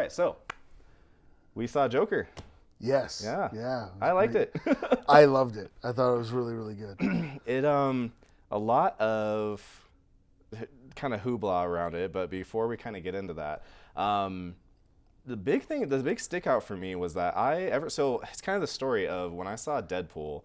right, so we saw Joker. Yes. Yeah. Yeah. I liked it. I loved it. I thought it was really, really good. It a lot of kind of hoopla around it, but before we kind of get into that, the big stick out for me was that so it's kind of the story of when I saw Deadpool,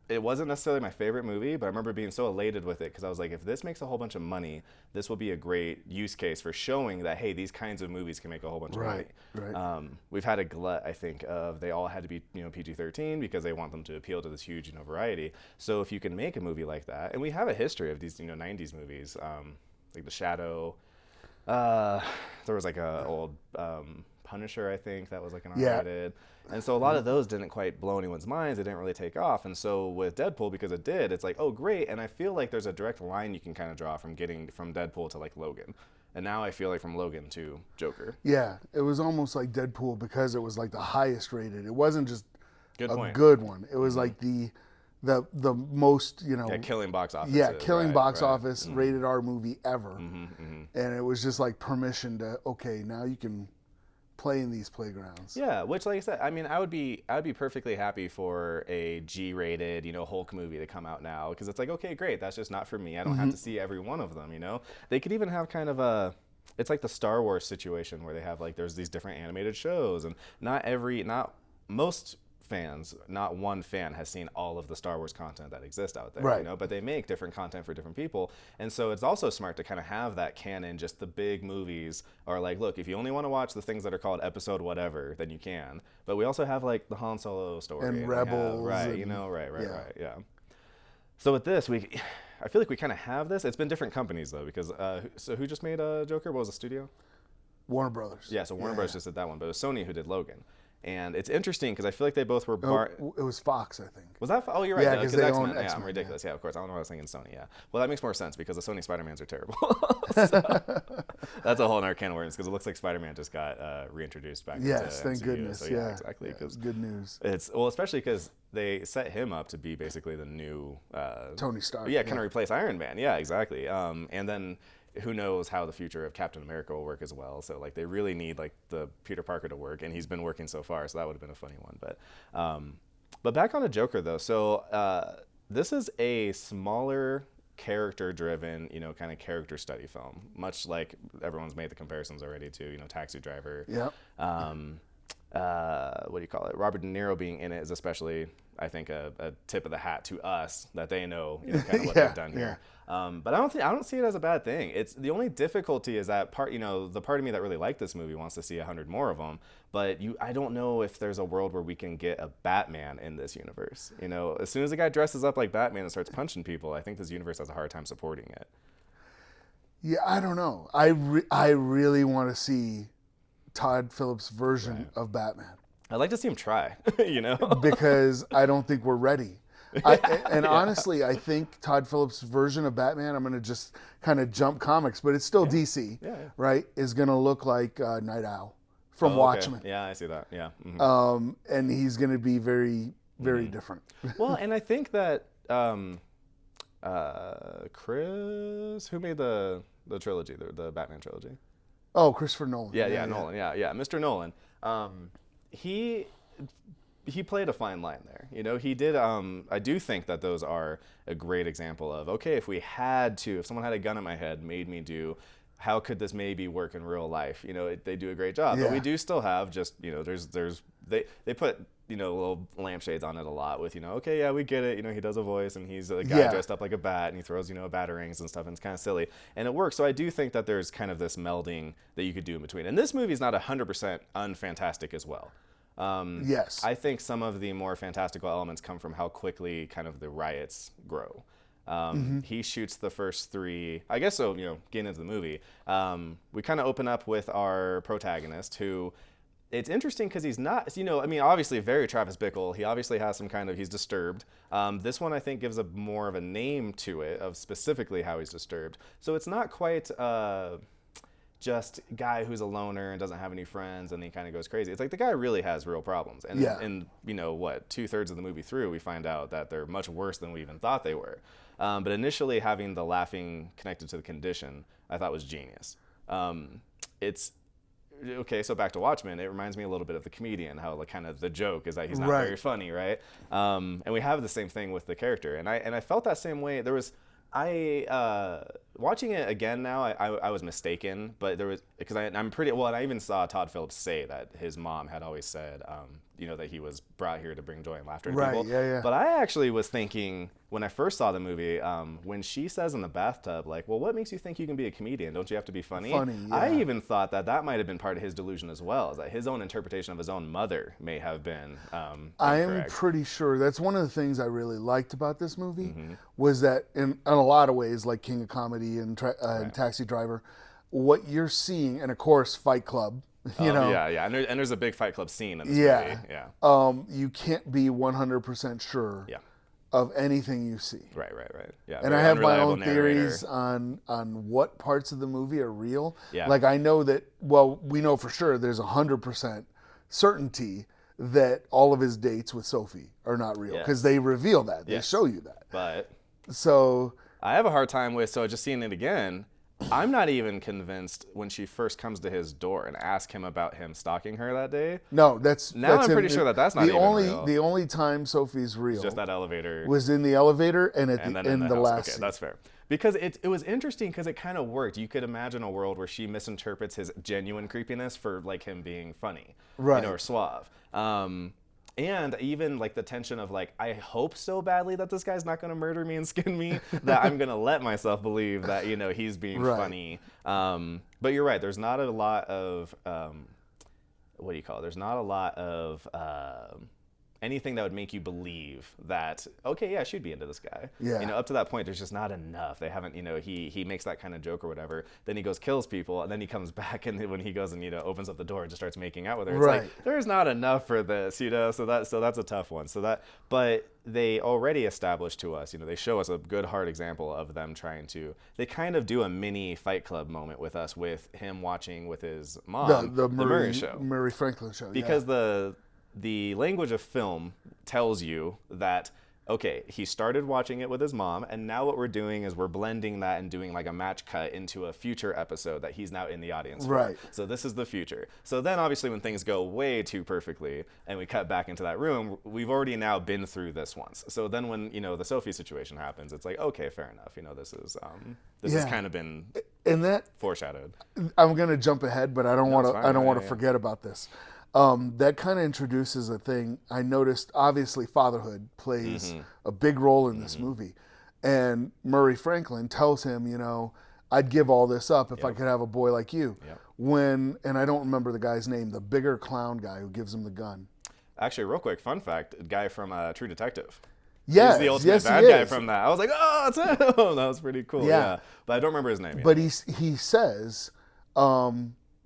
it wasn't necessarily my favorite movie, but I remember being so elated with it because I was like, if this makes a whole bunch of money, this will be a great use case for showing that, hey, these kinds of movies can make a whole bunch of money. Right. We've had a glut, I think, of they all had to be PG-13 because they want them to appeal to this huge variety. So if you can make a movie like that, and we have a history of these 90s movies, like The Shadow. There was like a old Punisher, I think, that was like an R-rated. And so a lot of those didn't quite blow anyone's minds. They didn't really take off. And so with Deadpool, because it did, it's like, oh, great. And I feel like there's a direct line you can kind of draw from getting from Deadpool to like Logan. And now I feel like from Logan to Joker. Yeah, it was almost like Deadpool because it was like the highest rated. It wasn't just good one. It was like the most, killing box office. Yeah, killing box office rated R movie ever. And it was just like permission to, okay, now you can play in these playgrounds. Yeah, which, like I said, I mean, I would be perfectly happy for a G-rated, Hulk movie to come out now, because it's like, okay, great, that's just not for me. I don't have to see every one of them. They could even have kind of it's like the Star Wars situation where they have like there's these different animated shows, and not most fans, not one fan has seen all of the Star Wars content that exists out there, right. But they make different content for different people. And so it's also smart to kind of have that canon, just the big movies are like, look, if you only want to watch the things that are called episode whatever, then you can. But we also have like the Han Solo story. And Rebels. Right. So with this, I feel like we kind of have this. It's been different companies though, because so who just made Joker? What was the studio? Warner Brothers. Yeah, so Warner Brothers just did that one, but it was Sony who did Logan. And it's interesting because I feel like they both were... It was Fox, I think. Was that... Oh, you're right. Yeah, because they own X-Men. Yeah, I'm ridiculous. Yeah, of course. I don't know what I was thinking Sony, yeah. Well, that makes more sense because the Sony Spider-Mans are terrible. So, that's a whole other can of worms because it looks like Spider-Man just got reintroduced back into thank MCU. goodness. So, yeah, exactly. It's good news. Especially because they set him up to be basically the new... Tony Stark. Yeah, kind of replace Iron Man. Yeah, exactly. And then... who knows how the future of Captain America will work as well. So like they really need like the Peter Parker to work, and he's been working so far, so that would have been a funny one. But back on to Joker though. So this is a smaller character-driven, kind of character study film, much like everyone's made the comparisons already to, Taxi Driver. Yep. What do you call it? Robert De Niro being in it is especially, I think, a tip of the hat to us that they know, kind of what they've done here. But I don't see it as a bad thing. It's the only difficulty is that the part of me that really liked this movie wants to see 100 more of them. But I don't know if there's a world where we can get a Batman in this universe. As soon as a guy dresses up like Batman and starts punching people, I think this universe has a hard time supporting it. Yeah, I don't know. I really want to see Todd Phillips' version of Batman. I'd like to see him try, because I don't think we're ready. Honestly, I think Todd Phillips' version of Batman, I'm going to just kind of jump comics, but it's still DC, right, is going to look like Night Owl from Watchmen. Yeah, I see that, yeah. And he's going to be very, very different. Well, and I think that Chris, who made the trilogy, the Batman trilogy? Oh, Christopher Nolan. Yeah, Nolan. Yeah, Mr. Nolan. He played a fine line there. He did. I do think that those are a great example of, okay, if someone had a gun at my head, made me do, how could this maybe work in real life? They do a great job, but we do still have just, they put, little lampshades on it a lot with, okay, yeah, we get it. He does a voice and he's a guy dressed up like a bat and he throws, batarangs and stuff, and it's kind of silly and it works. So I do think that there's kind of this melding that you could do in between. And this movie is not 100% unfantastic as well. Yes. I think some of the more fantastical elements come from how quickly kind of the riots grow. He shoots the first three, I guess so, getting into the movie. We kind of open up with our protagonist who, it's interesting because he's not, obviously very Travis Bickle. He obviously has some kind of, he's disturbed. This one I think gives more of a name to it of specifically how he's disturbed. So it's not quite just guy who's a loner and doesn't have any friends and he kind of goes crazy. It's like the guy really has real problems. And, and 2/3 of the movie through, we find out that they're much worse than we even thought they were. But initially having the laughing connected to the condition, I thought was genius. it's okay. So back to Watchmen, it reminds me a little bit of The Comedian, how like kind of the joke is that he's not Right. very funny, right? And we have the same thing with the character, and I felt that same way. There was watching it again now, I was mistaken, but there was, because I'm pretty well, and I even saw Todd Phillips say that his mom had always said, you know, that he was brought here to bring joy and laughter to Right, people. yeah. But I actually was thinking when I first saw the movie, when she says in the bathtub, like, well, what makes you think you can be a comedian? Don't you have to be funny? Funny, yeah. I even thought that might have been part of his delusion as well, is that his own interpretation of his own mother may have been I am incorrect. pretty sure that's one of the things I really liked about this movie Mm-hmm. was that in a lot of ways, like King of Comedy and Taxi Driver, what you're seeing, and of course Fight Club, you know, Yeah. And there's a big Fight Club scene in this Yeah. movie. Yeah. You can't be 100% sure Yeah. of anything you see. Right. Yeah. And I very have my unreliable own narrator. theories on what parts of the movie are real. Yeah. Like I know that, well, we know for sure there's 100% certainty that all of his dates with Sophie are not real because they reveal that. They Yes. show you that. But So I have a hard time with, so just seeing it again, I'm not even convinced when she first comes to his door and asks him about him stalking her that day. no, that's Now I'm in- pretty sure that's not the even only real. the only time Sophie's real Just that elevator. was in the elevator and at and the then in in the, the house. last Okay, scene. that's fair. Because it was interesting because it kind of worked. You could imagine a world where she misinterprets his genuine creepiness for like him being funny, Right. You know, or suave. And even like the tension of like, I hope so badly that this guy's not going to murder me and skin me that I'm going to let myself believe that, you know, he's being Right. funny. But you're right. There's not a lot of, what do you call it? There's not a lot of anything that would make you believe that, okay, yeah, she'd be into this guy. Yeah. You know, up to that point, there's just not enough. They haven't, you know, he makes that kind of joke or whatever. Then he goes, kills people, and then he comes back, and when he goes and, you know, opens up the door and just starts making out with her, it's Right. like, there's not enough for this, you know, so that's a tough one. But they already established to us, you know, they show us a good hard example of them trying to, they kind of do a mini Fight Club moment with us, with him watching with his mom, the Murray show. Murray Franklin show. Because the language of film tells you that, okay, he started watching it with his mom, and now what we're doing is we're blending that and doing like a match cut into a future episode that he's now in the audience for. Right. So this is the future. So then obviously when things go way too perfectly and we cut back into that room, we've already now been through this once. So then when, you know, the Sophie situation happens, it's like, okay, fair enough. You know, this has Yeah. kind of been and that foreshadowed. I'm going to jump ahead, but I don't want to. it's fine. I don't want to Yeah. forget about this. That kind of introduces a thing. I noticed. Obviously, fatherhood plays a big role in this movie, and Murray Franklin tells him, you know, I'd give all this up if I could have a boy like you. Yep. And I don't remember the guy's name, the bigger clown guy who gives him the gun. Actually, real quick, fun fact, guy from True Detective. Yes, He's the ultimate yes, bad he guy is. from that. I was like, oh, it's him. That was pretty cool. Yeah. Yeah. But I don't remember his name yet. But he says,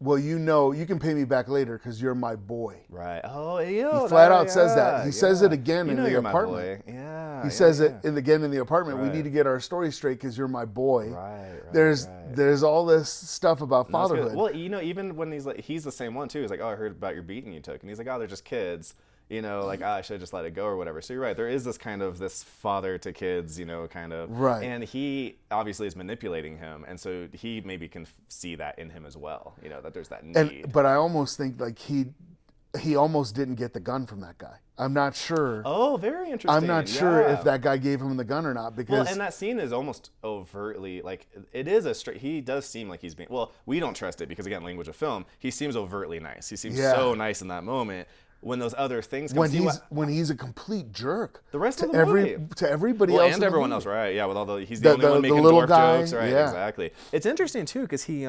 well, you know, you can pay me back later because you're my boy. Right. Oh, ew, He flat out says that. He says it again You in know the you're my apartment. boy. Yeah. He says it again in the apartment. We Right. need to get our story straight because you're my boy. Right. There's all this stuff about No, that's good. fatherhood. Well, you know, even when he's the same one too. He's like, oh, I heard about your beating you took, and he's like, oh, they're just kids. You know, like, I should have just let it go or whatever. So you're right. There is this kind of this father to kids, you know, kind of. Right. And he obviously is manipulating him, and so he maybe can see that in him as well. You know, that there's that need. But I almost think like he almost didn't get the gun from that guy. I'm not sure. Oh, very interesting. I'm not sure Yeah. if that guy gave him the gun or not because Well, and that scene is almost overtly like it is a straight. He does seem like he's being. Well, we don't trust it because again, language of film. He seems overtly nice. He seems so nice in that moment. When those other things come, when he's a complete jerk. The rest to of the movie. to everybody well, else and in the everyone movie. else, right? Yeah, with all he's the only one making little dwarf guy, jokes, right? yeah. Exactly. It's interesting too because he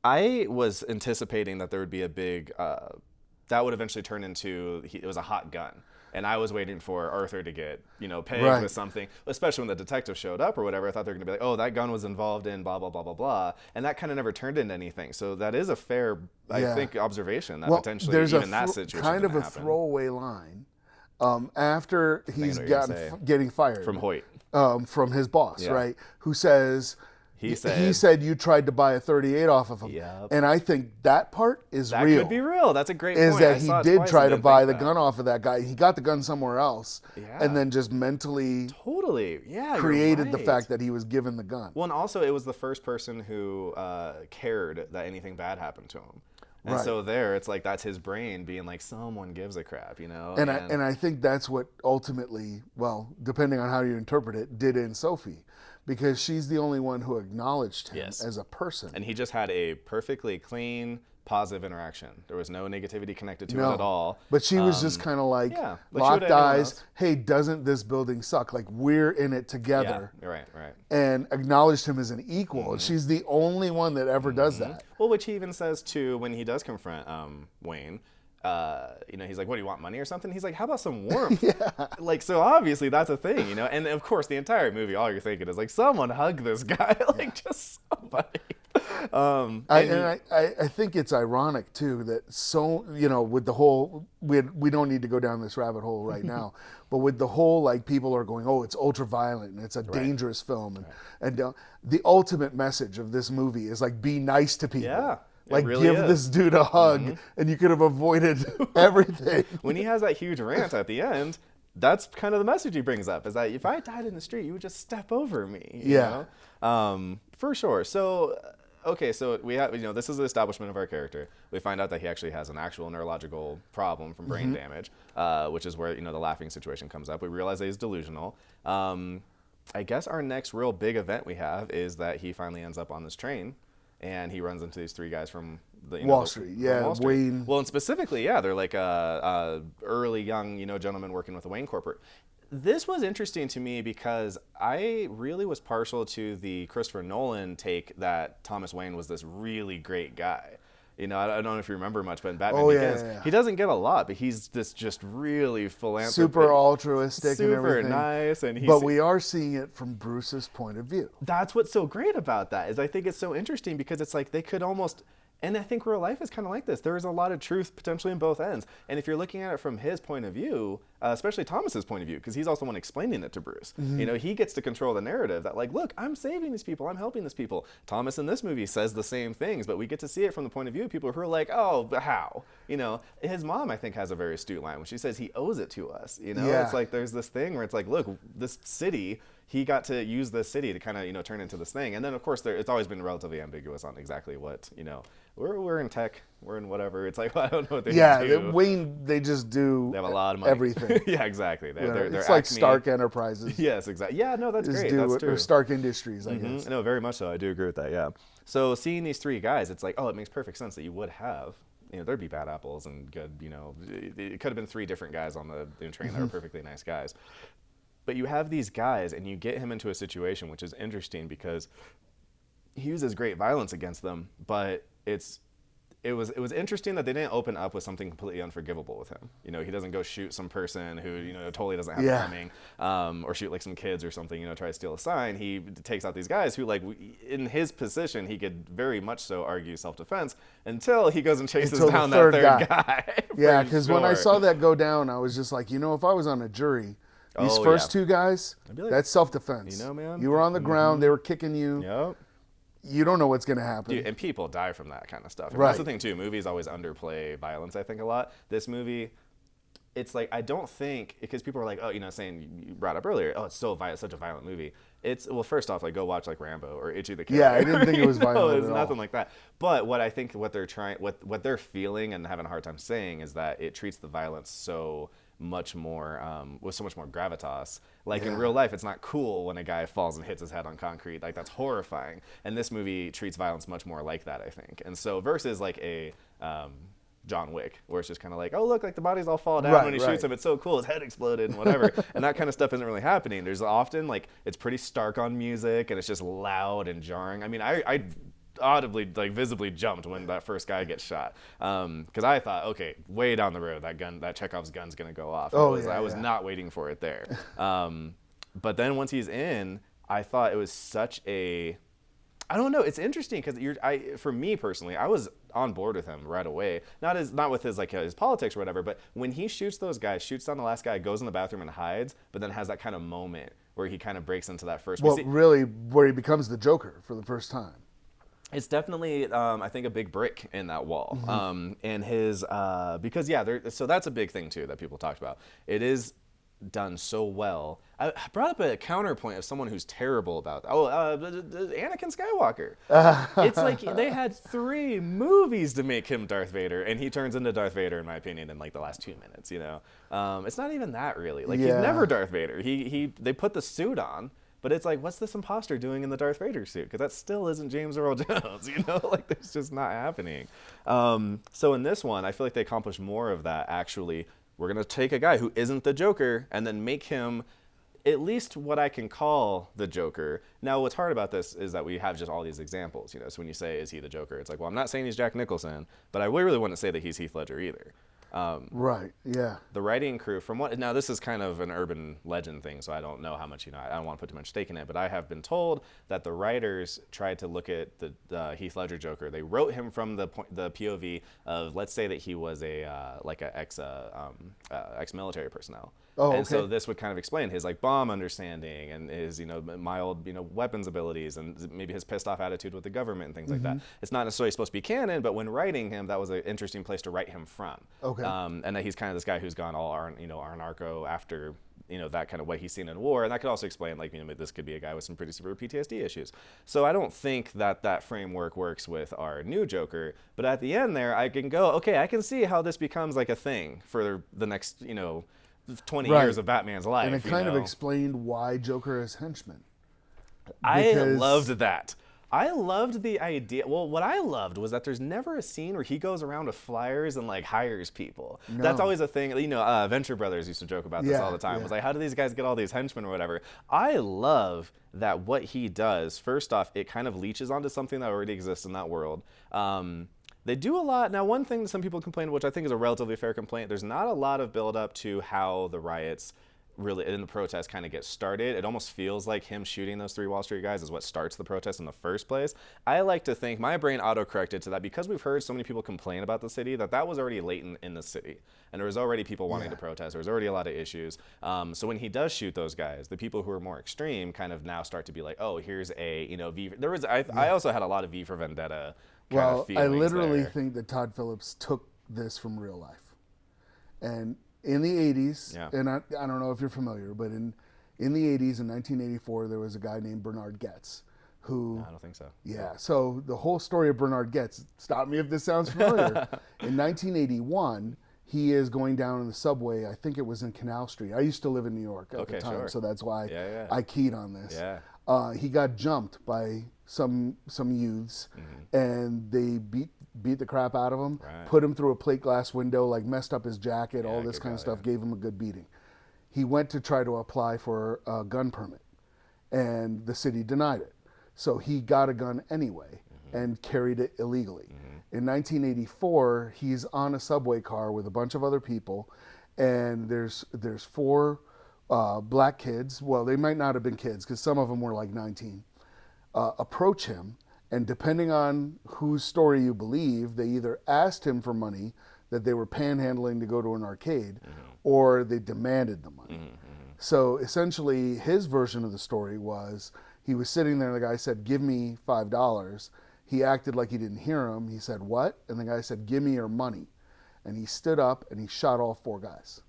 I was anticipating that there would be a big that would eventually turn into it was a hot gun. And I was waiting for Arthur to get, you know, pegged with something, especially when the detective showed up or whatever. I thought they were going to be like, oh, that gun was involved in blah, blah, blah, blah, blah. And that kind of never turned into anything. So that is a fair, I think, observation that potentially there's even that situation kind of a happen. throwaway line after he's getting fired from Hoyt. from his boss, right? Who says, He He said you tried to buy a 38 off of him. Yep. And I think that part is that real. could be real. That's a great is point. that I he saw it did twice try and to didn't buy think the that. gun off of that guy. He got the gun somewhere else. Yeah. And then just mentally Totally. Yeah. created you're the right. fact that he was given the gun. Well, and also it was the first person who cared that anything bad happened to him. And Right. so there, it's like that's his brain being like, someone gives a crap, you know? And I think that's what ultimately, well, depending on how you interpret it, did in Sophie. Because she's the only one who acknowledged him Yes. as a person. And he just had a perfectly clean, positive interaction. There was no negativity connected to No. it at all. But she was just kind of like, yeah, like she would locked anyone eyes. else. Hey, doesn't this building suck? Like, we're in it together. Yeah, right. And acknowledged him as an equal. And she's the only one that ever does that. Well, which he even says too when he does confront Wayne. He's like, "What do you want, money or something?" He's like, "How about some warmth?" Like, so obviously that's a thing, you know. And of course, the entire movie, all you're thinking is like, "Someone hug this guy," like just somebody. I think it's ironic too that with the whole we don't need to go down this rabbit hole right now, but with the whole like people are going, oh, it's ultra violent and it's a dangerous film, and the ultimate message of this movie is like, be nice to people. Yeah. Like, really give is. this dude a hug, and you could have avoided everything. When he has that huge rant at the end, that's kind of the message he brings up, is that if I died in the street, you would just step over me. You know? For sure. So, okay, so we have, this is the establishment of our character. We find out that he actually has an actual neurological problem from brain damage, which is where, the laughing situation comes up. We realize that he's delusional. I guess our next real big event we have is that he finally ends up on this train. And he runs into these three guys from Wall Street. Yeah, Wall Street. Wayne. Well, and specifically, they're like early young, gentlemen working with the Wayne Corporate. This was interesting to me because I really was partial to the Christopher Nolan take that Thomas Wayne was this really great guy. I don't know if you remember much, but in Batman Begins, he doesn't get a lot, but he's this just really philanthropic, super altruistic, and everything. Super nice, and but we are seeing it from Bruce's point of view. That's what's so great about that, is I think it's so interesting because it's like they could almost, and I think real life is kind of like this. There is a lot of truth potentially in both ends, and if you're looking at it from his point of view, especially Thomas's point of view, because he's also the one explaining it to Bruce. He gets to control the narrative that, like, look, I'm saving these people, I'm helping these people. Thomas in this movie says the same things, but we get to see it from the point of view of people who are like, oh, but how? His mom, I think, has a very astute line when she says he owes it to us. It's like there's this thing where it's like, look, this city, he got to use this city to kind of, turn into this thing. And then, of course, it's always been relatively ambiguous on exactly what, we're in tech, we're in whatever. It's like, well, I don't know what they do. Yeah, Wayne, they just do They have a lot of money. Everything. Yeah, exactly. They're it's like Acme. Stark Enterprises. Yes, exactly. Yeah, no, that's great. That's true. Or Stark Industries, I guess. No, very much so. I do agree with that, yeah. So seeing these three guys, it's like, oh, it makes perfect sense that you would have, there'd be bad apples and good, it could have been three different guys on the train that were perfectly nice guys. But you have these guys and you get him into a situation which is interesting because he uses great violence against them, but it was interesting that they didn't open up with something completely unforgivable with him. He doesn't go shoot some person who, totally doesn't have it coming, or shoot like some kids or something, try to steal a sign. He takes out these guys who, like, in his position, he could very much so argue self-defense until he goes and chases down that third guy. Yeah, because when I saw that go down, I was just like, if I was on a jury, these first two guys, like, that's self-defense. Man. You were on the ground, they were kicking you. Yep. You don't know what's going to happen. Dude, and people die from that kind of stuff. And right. That's the thing, too. Movies always underplay violence, I think, a lot. This movie, it's like, I don't think, because people are like, oh, saying, you brought up earlier, oh, it's so violent, such a violent movie. Well, first off, like, go watch, like, Rambo or Itchy the Killer. Yeah, I didn't think it was violent It's at all. nothing like that. But what I think what they're feeling and having a hard time saying is that it treats the violence so much more, with so much more gravitas. Like, in real life, it's not cool when a guy falls and hits his head on concrete. Like, that's horrifying. And this movie treats violence much more like that, I think. And so versus like a John Wick, where it's just kind of like, oh, look, like the bodies all fall down when he shoots him. It's so cool. His head exploded and whatever. And that kind of stuff isn't really happening. There's often, like, it's pretty stark on music and it's just loud and jarring. I mean, I audibly, like, visibly jumped when that first guy gets shot, because I thought, okay, way down the road that Chekhov's gun's gonna go off. I was not waiting for it there. But then once he's in, I thought it was such a, I don't know, it's interesting because for me personally, I was on board with him right away. Not with his, like, his politics or whatever, but when he shoots those guys, shoots down the last guy, goes in the bathroom and hides, but then has that kind of moment where he kind of breaks into that first. Well, really, where he becomes the Joker for the first time. It's definitely, I think, a big brick in that wall. And his, because, so that's a big thing, too, that people talked about. It is done so well. I brought up a counterpoint of someone who's terrible about Anakin Skywalker. It's like they had 3 movies to make him Darth Vader, and he turns into Darth Vader, in my opinion, in like the last 2 minutes. It's not even that really. Like he's never Darth Vader. They put the suit on. But it's like, what's this imposter doing in the Darth Vader suit? Because that still isn't James Earl Jones, Like, that's just not happening. So in this one, I feel like they accomplished more of that, actually. We're going to take a guy who isn't the Joker and then make him at least what I can call the Joker. Now, what's hard about this is that we have just all these examples, So when you say, is he the Joker? It's like, well, I'm not saying he's Jack Nicholson, but I really wouldn't say that he's Heath Ledger either. Right. Yeah. The writing crew, now this is kind of an urban legend thing, so I don't know how much, I don't want to put too much stake in it, but I have been told that the writers tried to look at the Heath Ledger Joker. They wrote him from the POV of, let's say that he was ex-military personnel. Oh, and okay. so this would kind of explain his bomb understanding and his mild weapons abilities and maybe his pissed off attitude with the government and things like that. It's not necessarily supposed to be canon, but when writing him, that was an interesting place to write him from. Okay. And that he's kind of this guy who's gone all narco after that kind of what he's seen in war, and that could also explain this could be a guy with some pretty severe PTSD issues. So I don't think that framework works with our new Joker, but at the end there, I can go, okay, I can see how this becomes like a thing for the next 20 years of Batman's life. And it kind of explained why Joker is henchman. I loved that. I loved the idea. Well, what I loved was that there's never a scene where he goes around with flyers and hires people. No. That's always a thing. Venture Brothers used to joke about this all the time. It was like, how do these guys get all these henchmen or whatever? I love that what he does, first off, it kind of leeches onto something that already exists in that world. They do a lot. Now, one thing that some people complain, which I think is a relatively fair complaint, there's not a lot of build up to how the riots really in the protest kind of get started. It almost feels like him shooting those 3 Wall Street guys is what starts the protest in the first place. I like to think, my brain auto-corrected to that because we've heard so many people complain about the city that was already latent in the city. And there was already people wanting to protest. There was already a lot of issues. So when he does shoot those guys, the people who are more extreme kind of now start to be like, oh, here's a, V. There was, I also had a lot of V for Vendetta kind of feelings. I literally think that Todd Phillips took this from real life. And in the 80s, and I don't know if you're familiar, but in the 80s, in 1984, there was a guy named Bernard Goetz who... No, I don't think so. Yeah, so the whole story of Bernard Goetz, stop me if this sounds familiar. In 1981, he is going down in the subway, I think it was in Canal Street. I used to live in New York at the time, so that's why I keyed on this. Yeah. He got jumped by some youths, and they beat the crap out of him, put him through a plate glass window, messed up his jacket, all this kind of stuff, gave him a good beating. He went to try to apply for a gun permit, and the city denied it. So he got a gun anyway and carried it illegally. In 1984, he's on a subway car with a bunch of other people, and there's 4 black kids, well, they might not have been kids because some of them were 19, approach him, and depending on whose story you believe, they either asked him for money that they were panhandling to go to an arcade, or they demanded the money. So essentially, his version of the story was he was sitting there and the guy said, give me $5. He acted like he didn't hear him. He said, what? And the guy said, give me your money. And he stood up and he shot all 4 guys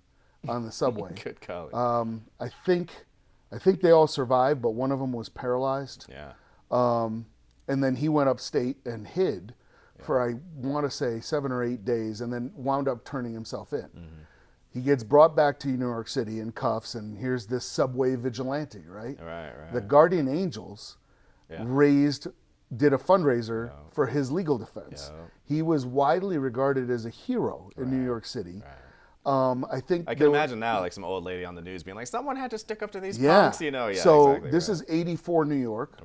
on the subway. Good calling. I think they all survived, but one of them was paralyzed. Yeah. And then he went upstate and hid for, I want to say, 7 or 8 days, and then wound up turning himself in. He gets brought back to New York City in cuffs, and here's this subway vigilante, right? Right. The Guardian Angels did a fundraiser for his legal defense. He was widely regarded as a hero in New York City. I think I can imagine now, some old lady on the news being like, "Someone had to stick up to these punks," so exactly, this is '84 New York,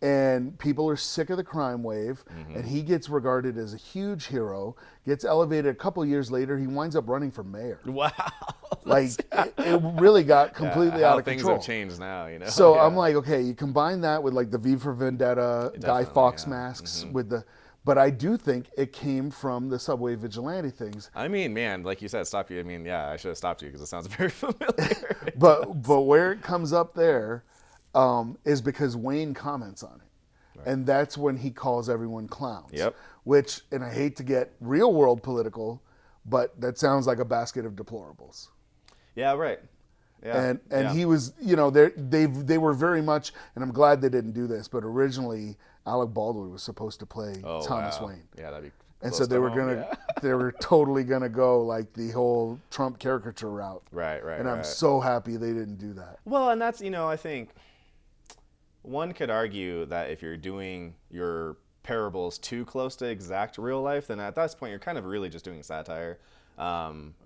and people are sick of the crime wave, and he gets regarded as a huge hero. Gets elevated a couple years later. He winds up running for mayor. Wow, it really got completely out of control. Things have changed now, So I'm like, okay, you combine that with the V for Vendetta, Guy Fawkes masks with the. But I do think it came from the subway vigilante things. I mean, man, like you said, stop you. I mean, yeah, I should have stopped you because it sounds very familiar. But where it comes up there is because Wayne comments on it. Right. And that's when he calls everyone clowns. Yep. Which, and I hate to get real world political, but that sounds like a basket of deplorables. Yeah, right. Yeah. And he was, you know, they were very much, and I'm glad they didn't do this, but originally Alec Baldwin was supposed to play Thomas Wayne. Yeah, that'd be. And so they were they were totally gonna go like the whole Trump caricature route. Right. And I'm so happy they didn't do that. Well, and that's, you know, I think one could argue that if you're doing your parables too close to exact real life, then at that point you're kind of really just doing satire.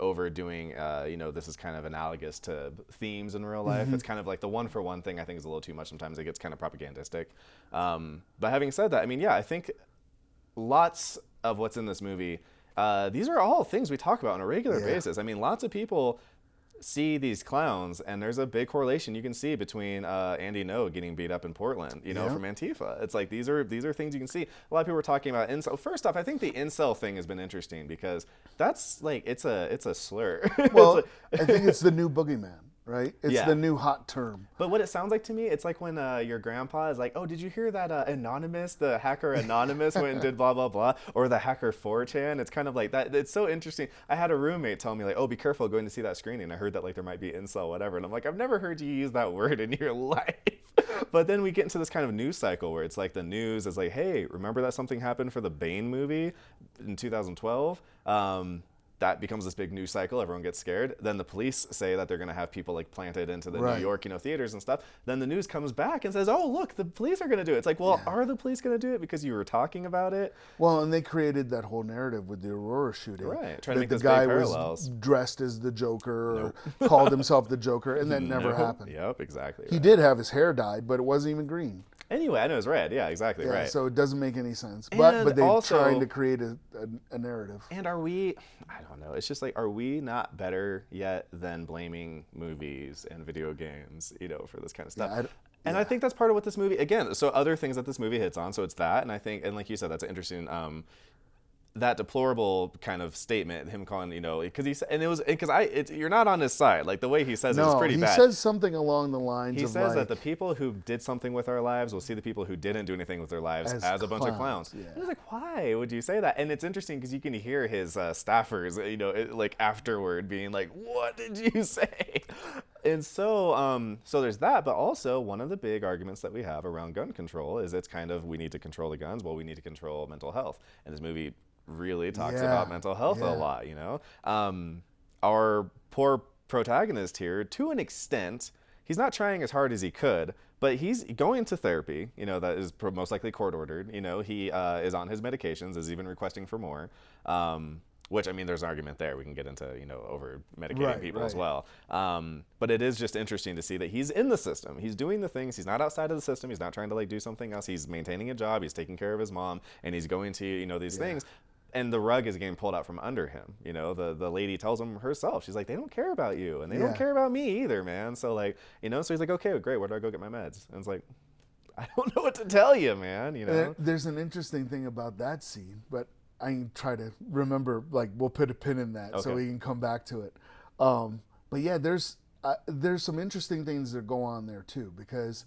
Overdoing, you know, this is kind of analogous to themes in real life. It's kind of like the one-for-one thing I think is a little too much. Sometimes it gets kind of propagandistic. But having said that, I mean, yeah, I think lots of what's in this movie, these are all things we talk about on a regular basis. I mean, lots of people see these clowns, and there's a big correlation you can see between Andy Ngo getting beat up in Portland, you know, from Antifa. It's like these are things you can see. A lot of people are talking about incel. First off, I think the incel thing has been interesting because that's like it's a slur. Well, I think it's the new boogeyman. Right? It's the new hot term. But what it sounds like to me, it's like when your grandpa is like, oh, did you hear that the hacker Anonymous went and did blah, blah, blah, or the hacker 4chan? It's kind of like that. It's so interesting. I had a roommate tell me like, oh, be careful going to see that screening. I heard that like there might be incel, whatever. And I'm like, I've never heard you use that word in your life. But then we get into this kind of news cycle where it's like the news is like, hey, remember that something happened for the Bane movie in 2012? That becomes this big news cycle. Everyone gets scared. Then the police say that they're going to have people like planted into the New York, you know, theaters and stuff. Then the news comes back and says, oh, look, the police are going to do it. It's like, well, are the police going to do it because you were talking about it? Well, and they created that whole narrative with the Aurora shooting. Right. Trying to make the those guy big parallels. Was dressed as the Joker or called himself the Joker, and that never happened. Yep, exactly. He did have his hair dyed, but it wasn't even green. Anyway, I know it's red. Yeah, exactly. Right. So it doesn't make any sense. But they're also trying to create a narrative. And are we, I don't know, it's just like, are we not better yet than blaming movies and video games, you know, for this kind of stuff? And I think that's part of what this movie, again, so other things that this movie hits on. So it's that. And I think, and like you said, that's an interesting, that deplorable kind of statement, him calling, you know, because he said, and it was because you're not on his side. Like the way he says it is pretty bad. He says something along the lines of he says that the people who did something with our lives will see the people who didn't do anything with their lives as a bunch of clowns. Yeah. And I was like, why would you say that? And it's interesting because you can hear his staffers, you know, like afterward being like, what did you say? And so there's that, but also one of the big arguments that we have around gun control is it's kind of, we need to control the guns, well, we need to control mental health. And this movie really talks about mental health a lot, you know. Our poor protagonist here, to an extent, he's not trying as hard as he could, but he's going to therapy, you know, that is most likely court ordered. You know, he is on his medications, is even requesting for more. Which, I mean, there's an argument there. We can get into, you know, over medicating people as well. But it is just interesting to see that he's in the system. He's doing the things. He's not outside of the system. He's not trying to like do something else. He's maintaining a job. He's taking care of his mom, and he's going to, you know, these things. And the rug is getting pulled out from under him. You know, the lady tells him herself, she's like, they don't care about you, and they don't care about me either, man. So like, you know, so he's like, okay, great. Where do I go get my meds? And it's like, I don't know what to tell you, man. You know, there's an interesting thing about that scene, but I can try to remember, like, we'll put a pin in that so we can come back to it. But yeah, there's some interesting things that go on there too, because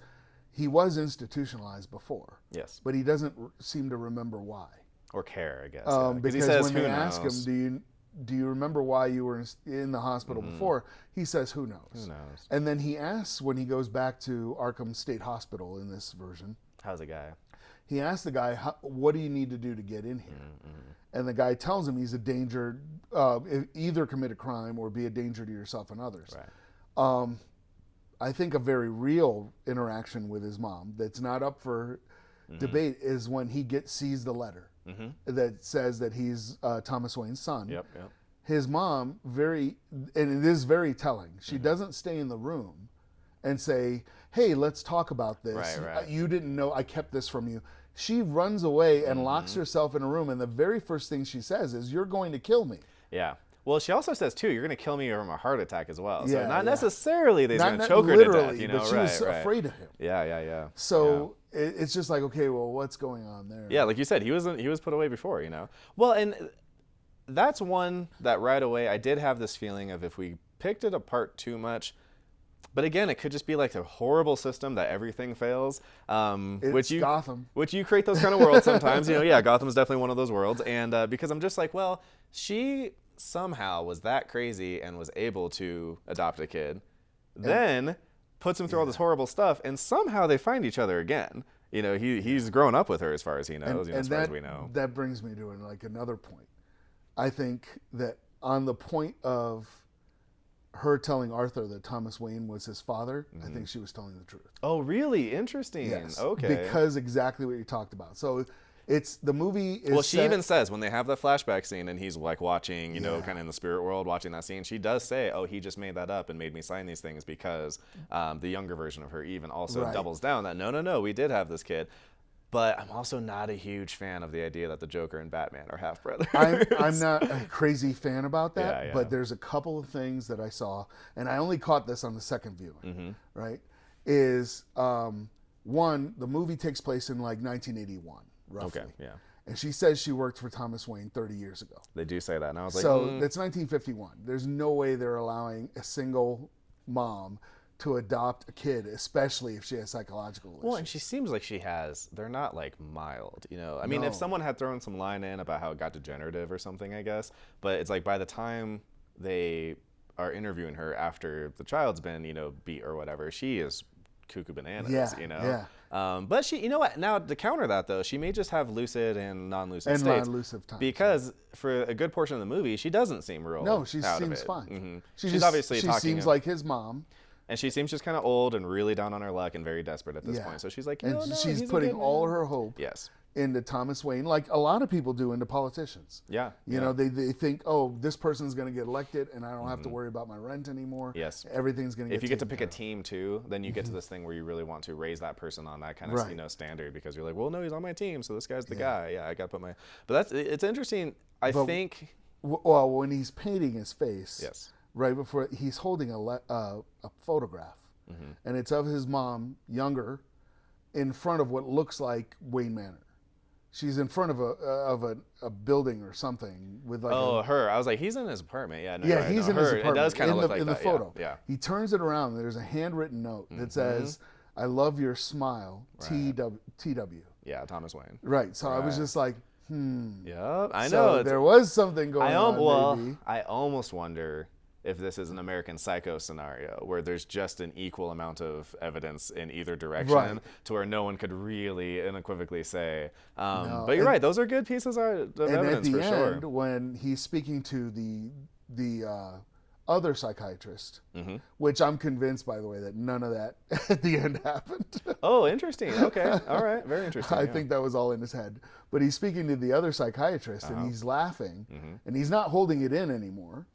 he was institutionalized before. Yes. But he doesn't seem to remember why. Or care, I guess. Because he says, when they ask him, do you remember why you were in the hospital before? He says, who knows? Who knows? And then he asks when he goes back to Arkham State Hospital in this version. How's the guy? He asks the guy, what do you need to do to get in here? And the guy tells him he's a danger, either commit a crime or be a danger to yourself and others. Right. I think a very real interaction with his mom that's not up for debate is when he sees the letter that says that he's Thomas Wayne's son. Yep. His mom, and it is very telling, she doesn't stay in the room and say, hey, let's talk about this. Right. You didn't know I kept this from you. She runs away and locks herself in a room, and the very first thing she says is, you're going to kill me. Yeah. Well, she also says, too, you're going to kill me from a heart attack as well. So not necessarily they're going to choke her to death. You know? But she was afraid of him. Yeah. So it's just like, okay, well, what's going on there? Yeah, like you said, he was put away before, you know. Well, and that's one that right away I did have this feeling of if we picked it apart too much. But again, it could just be like a horrible system that everything fails. It's Gotham. Which you create those kind of worlds sometimes. You know, yeah, Gotham's definitely one of those worlds. And because I'm just like, well, she somehow was that crazy and was able to adopt a kid. Then puts him through all this horrible stuff, and somehow they find each other again. You know, he's grown up with her as far as he knows, as far as we know. That brings me to like another point. I think that on the point of her telling Arthur that Thomas Wayne was his father, I think she was telling the truth. Oh, really? Interesting. Yes. Okay. Because exactly what you talked about. So it's the movie is. Well, she even says when they have the flashback scene and he's like watching, you know, kind of in the spirit world, watching that scene, she does say, "Oh, he just made that up and made me sign these things," because the younger version of her even also doubles down that no, we did have this kid. But I'm also not a huge fan of the idea that the Joker and Batman are half brothers. I'm not a crazy fan about that, Yeah. but there's a couple of things that I saw, and I only caught this on the second viewing, right? Is one, the movie takes place in like 1981, roughly. Okay, yeah. And she says she worked for Thomas Wayne 30 years ago. They do say that, and I was like, so that's 1951. There's no way they're allowing a single mom to adopt a kid, especially if she has psychological issues. Well, and she seems like she has. They're not like mild, you know. I mean, if someone had thrown some line in about how it got degenerative or something, I guess. But it's like by the time they are interviewing her after the child's been, you know, beat or whatever, she is cuckoo bananas, you know. Yeah. But she, you know what? Now to counter that though, she may just have lucid and non-lucid states. And non-lucid times. Because for a good portion of the movie, she doesn't seem real. No, she out seems of it. fine. She's obviously talking. She seems like his mom. And she seems just kind of old and really down on her luck and very desperate at this point. So she's like, and she's putting all her hope into Thomas Wayne, like a lot of people do into politicians. Yeah. You know, they think, oh, this person's going to get elected and I don't have to worry about my rent anymore. Yes. Everything's going to get If you get to pick a team too, then you get to this thing where you really want to raise that person on that kind of, you know, standard, because you're like, well, no, he's on my team, so this guy's the guy. Yeah, I got to put my... But it's interesting. I think... Well, when he's painting his face... Yes. Right before he's holding a photograph, and it's of his mom, younger, in front of what looks like Wayne Manor. She's in front of a building or something with like her. I was like, he's in his apartment. Yeah, no, he's in his apartment. It does kind of look like in the that. photo. Yeah. He turns it around. And there's a handwritten note that says, "I love your smile, TW." Yeah, Thomas Wayne. Right. So I was just like, Yeah, I know. So there was something going on. Well, maybe. I almost wonder if this is an American Psycho scenario where there's just an equal amount of evidence in either direction to where no one could really unequivocally say. But you're right; those are good pieces of evidence for sure. And when he's speaking to the other psychiatrist, which I'm convinced, by the way, that none of that at the end happened. Oh, interesting. Okay, all right, very interesting. I think that was all in his head. But he's speaking to the other psychiatrist, and he's laughing, and he's not holding it in anymore.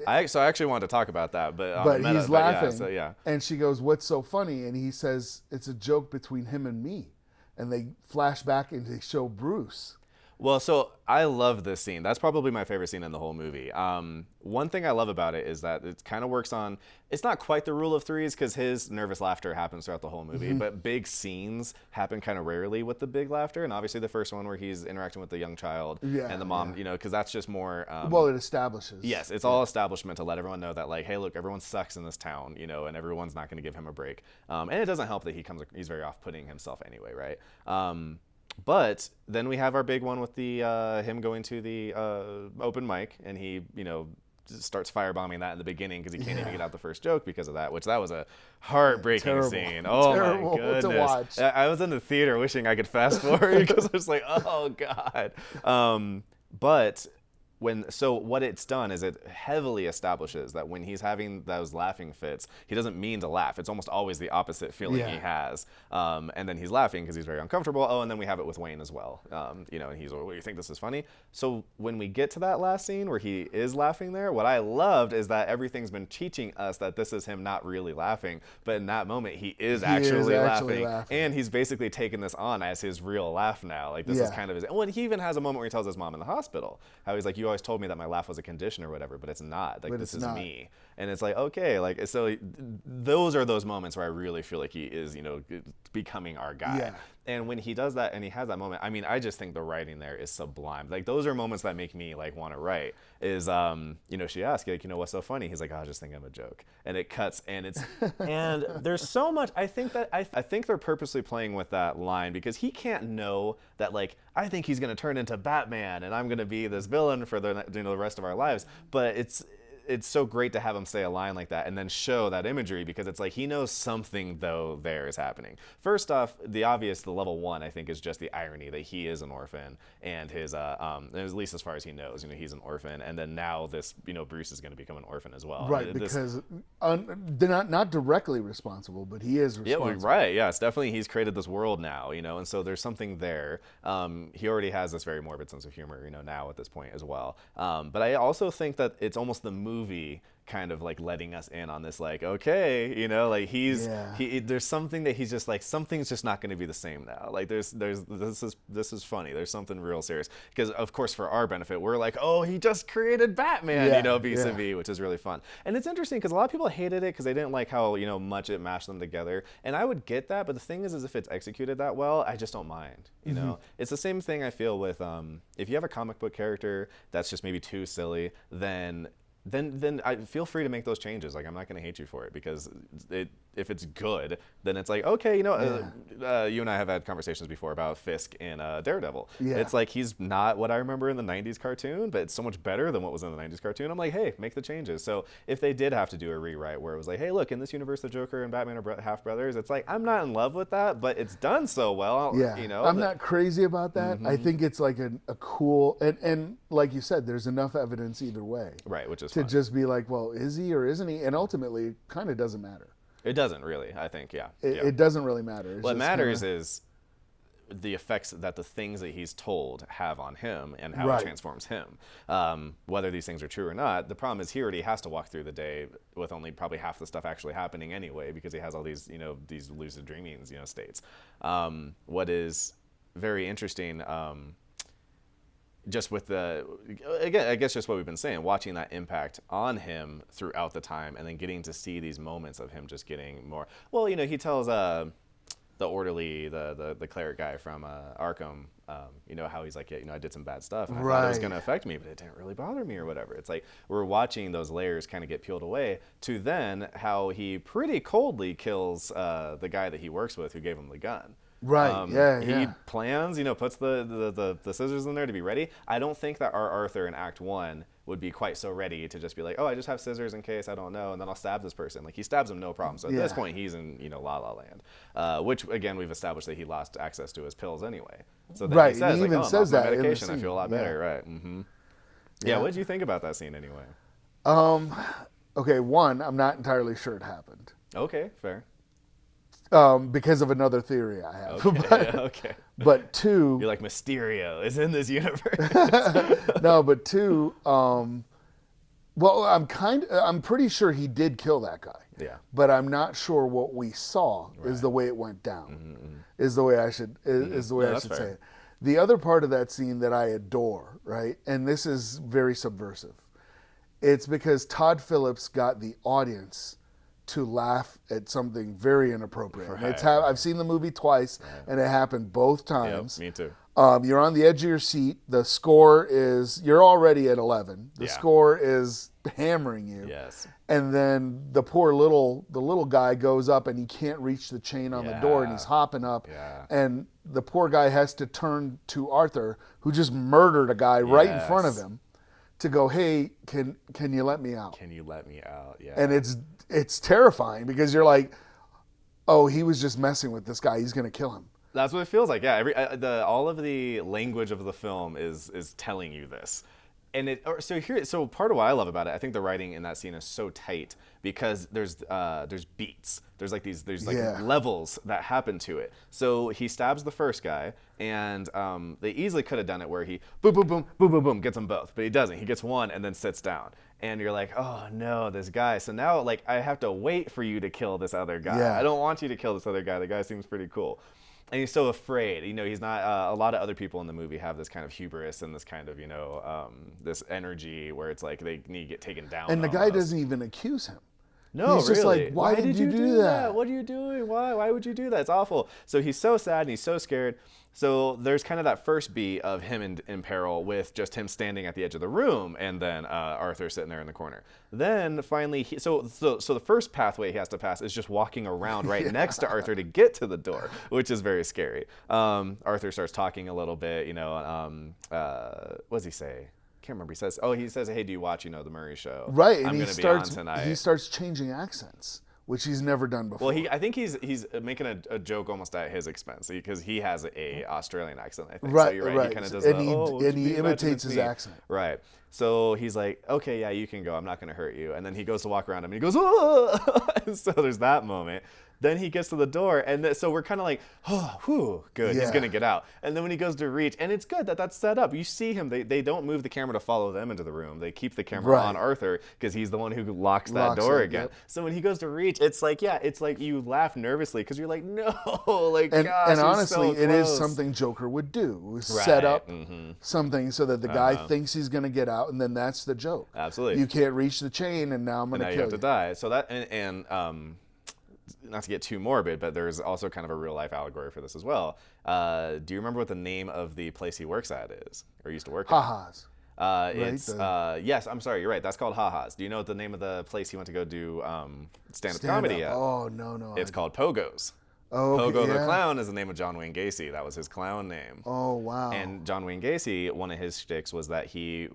I actually wanted to talk about that, but he's laughing. Yeah. And she goes, "What's so funny?" And he says, "It's a joke between him and me." And they flash back and they show Bruce. Well, so I love this scene. That's probably my favorite scene in the whole movie. One thing I love about it is that it kind of works on, it's not quite the rule of threes because his nervous laughter happens throughout the whole movie, but big scenes happen kind of rarely with the big laughter. And obviously the first one where he's interacting with the young child and the mom, you know, because that's just more... well, it establishes. Yes, it's all establishment to let everyone know that, like, hey, look, everyone sucks in this town, you know, and everyone's not going to give him a break. And it doesn't help that he's very off-putting himself anyway, right? But then we have our big one with the him going to the open mic, and he, you know, starts firebombing that in the beginning because he can't even get out the first joke because of that, which that was a heartbreaking scene. Oh my goodness. To watch. I was in the theater wishing I could fast forward because I was like, oh God. But what it's done is it heavily establishes that when he's having those laughing fits, he doesn't mean to laugh. It's almost always the opposite feeling he has. And then he's laughing because he's very uncomfortable. Oh, and then we have it with Wayne as well. You know, and he's, well, you think this is funny? So when we get to that last scene where he is laughing there, what I loved is that everything's been teaching us that this is him not really laughing. But in that moment, he is actually laughing. And he's basically taken this on as his real laugh now. Like, this is kind of his... Well, he even has a moment where he tells his mom in the hospital how he's like, you always told me that my laugh was a condition or whatever, but it's not. Like, But this it's is not. me. And it's like, okay, like, so those are those moments where I really feel like he is, becoming our guy. Yeah. And when he does that and he has that moment, I mean, I just think the writing there is sublime. Like, those are moments that make me like want to write. Is she asks, like, what's so funny? He's like, I was just thinking of a joke. And it cuts, and it's and there's so much. I think they're purposely playing with that line because he can't know that, like, I think he's gonna turn into Batman and I'm gonna be this villain for the rest of our lives. But it's so great to have him say a line like that and then show that imagery, because it's like he knows something though there is happening. First off, the level one, I think, is just the irony that he is an orphan and his at least as far as he knows, he's an orphan, and then now this, Bruce is going to become an orphan as well. Right, because they're not directly responsible, but he is responsible. Yeah, right. Yeah, it's definitely, he's created this world now, and so there's something there. He already has this very morbid sense of humor, now at this point as well. But I also think that it's almost the movie kind of like letting us in on this, like, okay, like there's something that he's just like, something's just not going to be the same now. Like this is funny. There's something real serious, because of course for our benefit we're like, oh, he just created Batman, vis-a-vis, which is really fun. And it's interesting because a lot of people hated it because they didn't like how much it mashed them together, and I would get that, but the thing is if it's executed that well, I just don't mind. It's the same thing I feel with if you have a comic book character that's just maybe too silly, then I feel free to make those changes. Like, I'm not going to hate you for it, because if it's good, then it's like, okay, you and I have had conversations before about Fisk in Daredevil. Yeah. It's like, he's not what I remember in the 90s cartoon, but it's so much better than what was in the 90s cartoon. I'm like, hey, make the changes. So if they did have to do a rewrite where it was like, hey, look, in this universe, the Joker and Batman are half brothers, it's like, I'm not in love with that, but it's done so well. Yeah, I'm not crazy about that. Mm-hmm. I think it's like a cool, and like you said, there's enough evidence either way. Right, which is to just be like, well, is he or isn't he? And ultimately, it kind of doesn't matter. It doesn't really, I think, yeah. It doesn't really matter. What matters is the effects that the things that he's told have on him and how it transforms him. Whether these things are true or not, the problem is he already has to walk through the day with only probably half the stuff actually happening anyway, because he has all these, these lucid dreaming, states. What is very interesting, just with again, I guess just what we've been saying, watching that impact on him throughout the time, and then getting to see these moments of him just getting more. Well, he tells the orderly, the cleric guy from Arkham, how he's like, yeah, I did some bad stuff, and I thought it was going to affect me, but it didn't really bother me or whatever. It's like we're watching those layers kind of get peeled away, to then how he pretty coldly kills the guy that he works with who gave him the gun. Right. He plans, puts the scissors in there to be ready. I don't think that our Arthur in Act 1 would be quite so ready to just be like, oh, I just have scissors in case I don't know, and then I'll stab this person. Like, he stabs him no problem. So at this point, he's in La La Land, which again we've established that he lost access to his pills anyway. So then he says, he even says my that medication, I feel a lot better. Right. Mm-hmm. Yeah. What did you think about that scene anyway? Okay. One, I'm not entirely sure it happened. Okay, fair. Because of another theory I have. Okay. But two, you're like, Mysterio is in this universe. No, but two, well, I'm pretty sure he did kill that guy. Yeah. But I'm not sure what we saw is the way it went down. Mm-hmm. Is the way I should say it. The other part of that scene that I adore, right? And this is very subversive. It's because Todd Phillips got the audience to laugh at something very inappropriate. Right. I've seen the movie twice, and it happened both times. Yep, me too. You're on the edge of your seat. The score is, you're already at 11. The score is hammering you. Yes. And then the little guy goes up, and he can't reach the chain on the door, and he's hopping up. Yeah. And the poor guy has to turn to Arthur, who just murdered a guy right in front of him, to go, hey, can you let me out? Can you let me out? Yeah. And it's terrifying, because you're like, oh, he was just messing with this guy. He's going to kill him. That's what it feels like. Yeah. All of the language of the film is telling you this. And so part of what I love about it, I think the writing in that scene is so tight, because there's beats. There's levels that happen to it. So he stabs the first guy, and they easily could have done it where he boom, boom, boom, boom, boom, boom, gets them both, but he doesn't. He gets one and then sits down. And you're like, oh no, this guy. So now, like, I have to wait for you to kill this other guy. Yeah. I don't want you to kill this other guy. The guy seems pretty cool. and he's so afraid. He's not. A lot of other people in the movie have this kind of hubris and this kind of, this energy where it's like they need to get taken down. And the guy doesn't even accuse him. No, he's just really. like, why did you do that? What are you doing? Why would you do that? It's awful. So he's so sad and he's so scared. So there's kind of that first beat of him in peril with just him standing at the edge of the room and then Arthur sitting there in the corner. Then finally, so the first pathway he has to pass is just walking around right next to Arthur to get to the door, which is very scary. Arthur starts talking a little bit, what does he say? Can't remember. He says, hey, do you watch, the Murray Show? Right, I'm and going to be on tonight. He starts changing accents, which he's never done before. Well, I think he's making a joke almost at his expense because he has a Australian accent, I think. Right, so you're right. right. He kind of does and he imitates his accent. Right. So he's like, okay, yeah, you can go. I'm not going to hurt you. And then he goes to walk around him and he goes, oh! And so there's that moment. Then he gets to the door, and so we're kind of like, oh, whew, good, he's going to get out. And then when he goes to reach, and it's good that that's set up. You see him, they don't move the camera to follow them into the room. They keep the camera on Arthur because he's the one who locks that door again. Yep. So when he goes to reach, it's like you laugh nervously because you're like, no, like, gosh, and honestly, so it is something Joker would do. Set up something so that the guy thinks he's going to get out, and then that's the joke. Absolutely. You can't reach the chain, and now I'm going to kill you. Now you have to die. So that, and not to get too morbid, but there's also kind of a real life allegory for this as well. Do you remember what the name of the place he works at is, or used to work at? Ha-Ha's. Yes, I'm sorry, you're right. That's called Ha-Ha's. Do you know what the name of the place he went to go do stand-up comedy at? Oh, no. It's called Pogo's. Oh, okay, Pogo the Clown is the name of John Wayne Gacy. That was his clown name. Oh, wow. And John Wayne Gacy, one of his shticks was that he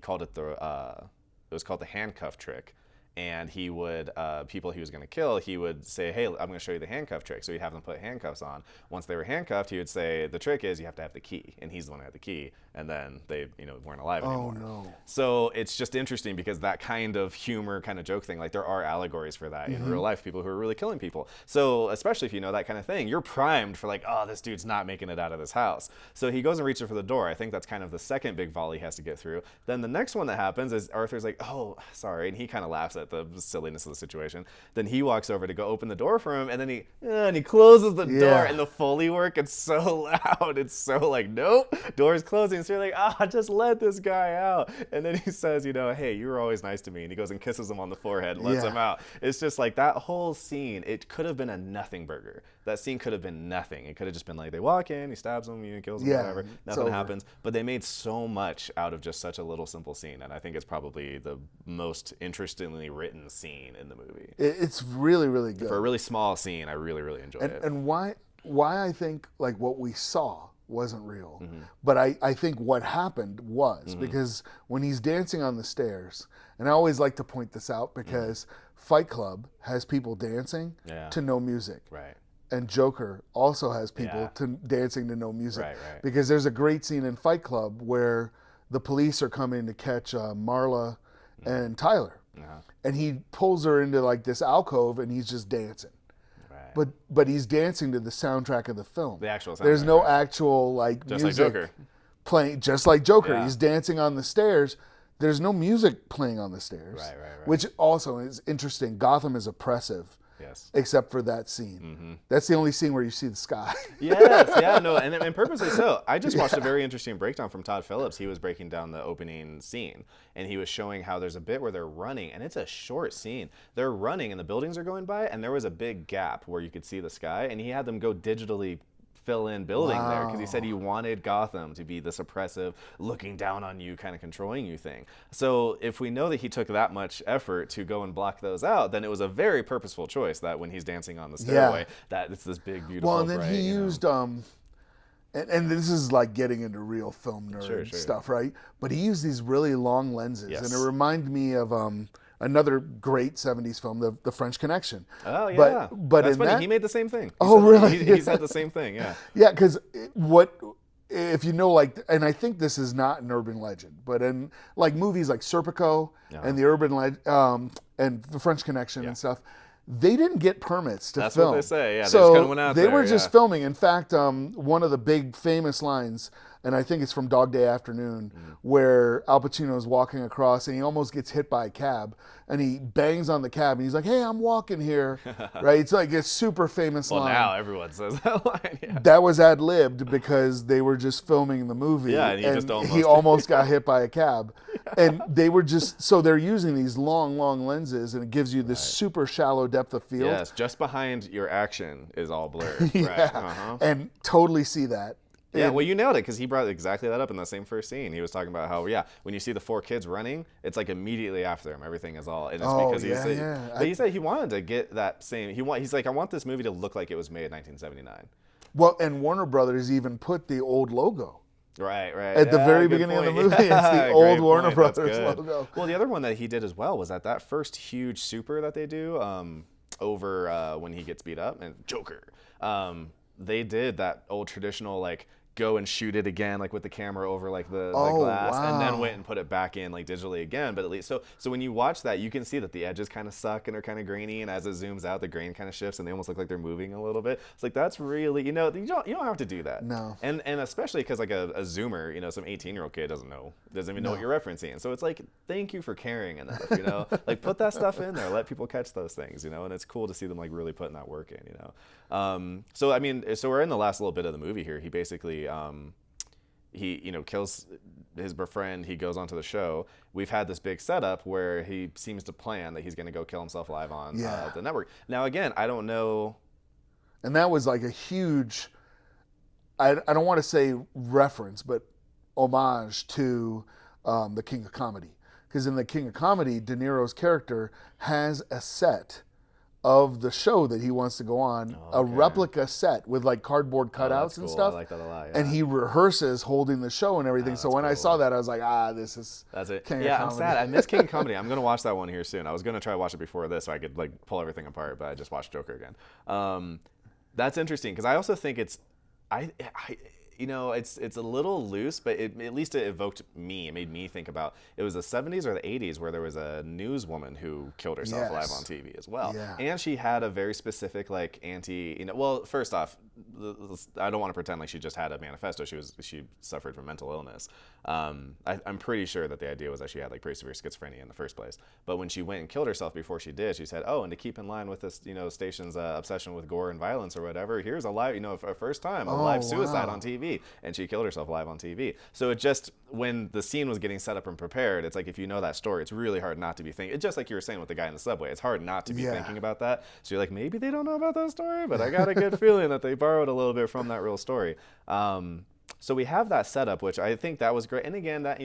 called it it was called the handcuff trick. And he would, people he was going to kill, he would say, hey, I'm going to show you the handcuff trick. So he'd have them put handcuffs on. Once they were handcuffed, he would say, the trick is you have to have the key. And he's the one who had the key. And then they, weren't alive anymore. Oh, no. So it's just interesting because that kind of humor, kind of joke thing, like there are allegories for that in real life, people who are really killing people. So especially if you know that kind of thing, you're primed for like, oh, this dude's not making it out of this house. So he goes and reaches for the door. I think that's kind of the second big volley he has to get through. Then the next one that happens is Arthur's like, oh, sorry. And he kind of laughs at the silliness of the situation. Then he walks over to go open the door for him, and then he closes the door, and the Foley work, it's so loud. It's so like, nope, door's closing. So you're like, just let this guy out. And then he says, hey, you were always nice to me. And he goes and kisses him on the forehead and lets him out. It's just like that whole scene, it could have been a nothing burger. That scene could have been nothing. It could have just been like, they walk in, he stabs him, kills him, whatever. Nothing happens. But they made so much out of just such a little simple scene. And I think it's probably the most interestingly written scene in the movie. It's really, really good. For a really small scene, I really, really enjoyed it. And why I think like what we saw wasn't real, but I think what happened was, because when he's dancing on the stairs, and I always like to point this out because Fight Club has people dancing to no music. Right. And Joker also has people dancing to no music. Right. Because there's a great scene in Fight Club where the police are coming to catch Marla and Tyler. And he pulls her into like this alcove and he's just dancing. Right. But he's dancing to the soundtrack of the film. The actual soundtrack. There's no actual like just music like Joker. Playing, just like Joker. He's dancing on the stairs. There's no music playing on the stairs. Right. Which also is interesting. Gotham is oppressive. Yes. Except for that scene. That's the only scene where you see the sky. And purposely so. I just watched a very interesting breakdown from Todd Phillips. He was breaking down the opening scene, and he was showing how there's a bit where they're running, and it's a short scene. They're running, and the buildings are going by, and there was a big gap where you could see the sky, and he had them go digitally fill in building there because he said he wanted Gotham to be this oppressive, looking down on you, kind of controlling you thing. So if we know that he took that much effort to go and block those out, then it was a very purposeful choice that when he's dancing on the stairway, that it's this big, beautiful. Well, and then he used and this is like getting into real film nerd stuff, right? But he used these really long lenses, and it reminded me of another great 70s film, The French Connection. Oh, yeah. But that's in funny. that, he made the same thing. Really? He said the same thing, yeah. Yeah, because if you know, like, and I think this is not an urban legend, but in like movies like Serpico and the and The French Connection and stuff, they didn't get permits to film. That's what they say, yeah. So they just kind of went out they were just filming. In fact, one of the big famous lines and I think it's from Dog Day Afternoon, where Al Pacino is walking across and he almost gets hit by a cab, and he bangs on the cab and he's like, "Hey, I'm walking here," right? It's like a super famous Well, line. now everyone says that line. Yeah. That was ad-libbed because they were just filming the movie, Yeah, and he almost got hit by a cab. And they were just, so they're using these long lenses, and it gives you this super shallow depth of field. Yes, just behind your action is all blurred. Yeah, Right. and totally see that. Yeah, well, you nailed it, because he brought exactly that up in that same first scene. He was talking about how, when you see the 4 kids running, it's like immediately after them. Everything is all, and it's because but he said he wanted to get that same. He's like, I want this movie to look like it was made in 1979. Well, and Warner Brothers even put the old logo. Right. At the very beginning of the movie, it's the old Warner Brothers logo. Well, the other one that he did as well was that first huge super that they do over when he gets beat up, and Joker. They did that old traditional, like, go and shoot it again, like with the camera over like the glass, and then went and put it back in like digitally again. But at least so when you watch that, you can see that the edges kind of suck and are kind of grainy, and as it zooms out, the grain kind of shifts and they almost look like they're moving a little bit. It's like, that's really, you don't have to do that. No. And especially because like a zoomer, some 18-year-old kid doesn't even know what you're referencing. So it's like, thank you for caring enough, like put that stuff in there, let people catch those things, and it's cool to see them like really putting that work in. So we're in the last little bit of the movie here. He basically he kills his friend. He goes onto the show. We've had this big setup where he seems to plan that he's going to go kill himself live on the network. Now, again, I don't know. And that was like a huge, I don't want to say reference, but homage to the King of Comedy. Because in the King of Comedy, De Niro's character has a set of the show that he wants to go on, a replica set with like cardboard cutouts and stuff. I like that a lot. Yeah. And he rehearses holding the show and everything. So when I saw that, I was like, that's it. King of Comedy. I'm sad. I miss King of Comedy. I'm gonna watch that one here soon. I was gonna try to watch it before this so I could like pull everything apart, but I just watched Joker again. That's interesting, because I also think it's it's a little loose, but at least it evoked me. It made me think about, it was the 70s or the 80s where there was a newswoman who killed herself live on TV as well. Yeah. And she had a very specific like well, first off, I don't want to pretend like she just had a manifesto. She suffered from mental illness. I'm pretty sure that the idea was that she had like pretty severe schizophrenia in the first place. But when she went and killed herself before she did, she said, and to keep in line with this, station's obsession with gore and violence or whatever, here's a live, for a first time, a live suicide on TV. And she killed herself live on TV. So it just, when the scene was getting set up and prepared, it's like, if you know that story, it's really hard not to be thinking. It's just like you were saying with the guy in the subway. It's hard not to be thinking about that. So you're like, maybe they don't know about that story, but I got a good feeling that they borrowed a little bit from that real story. So we have that setup, which I think that was great. And again, that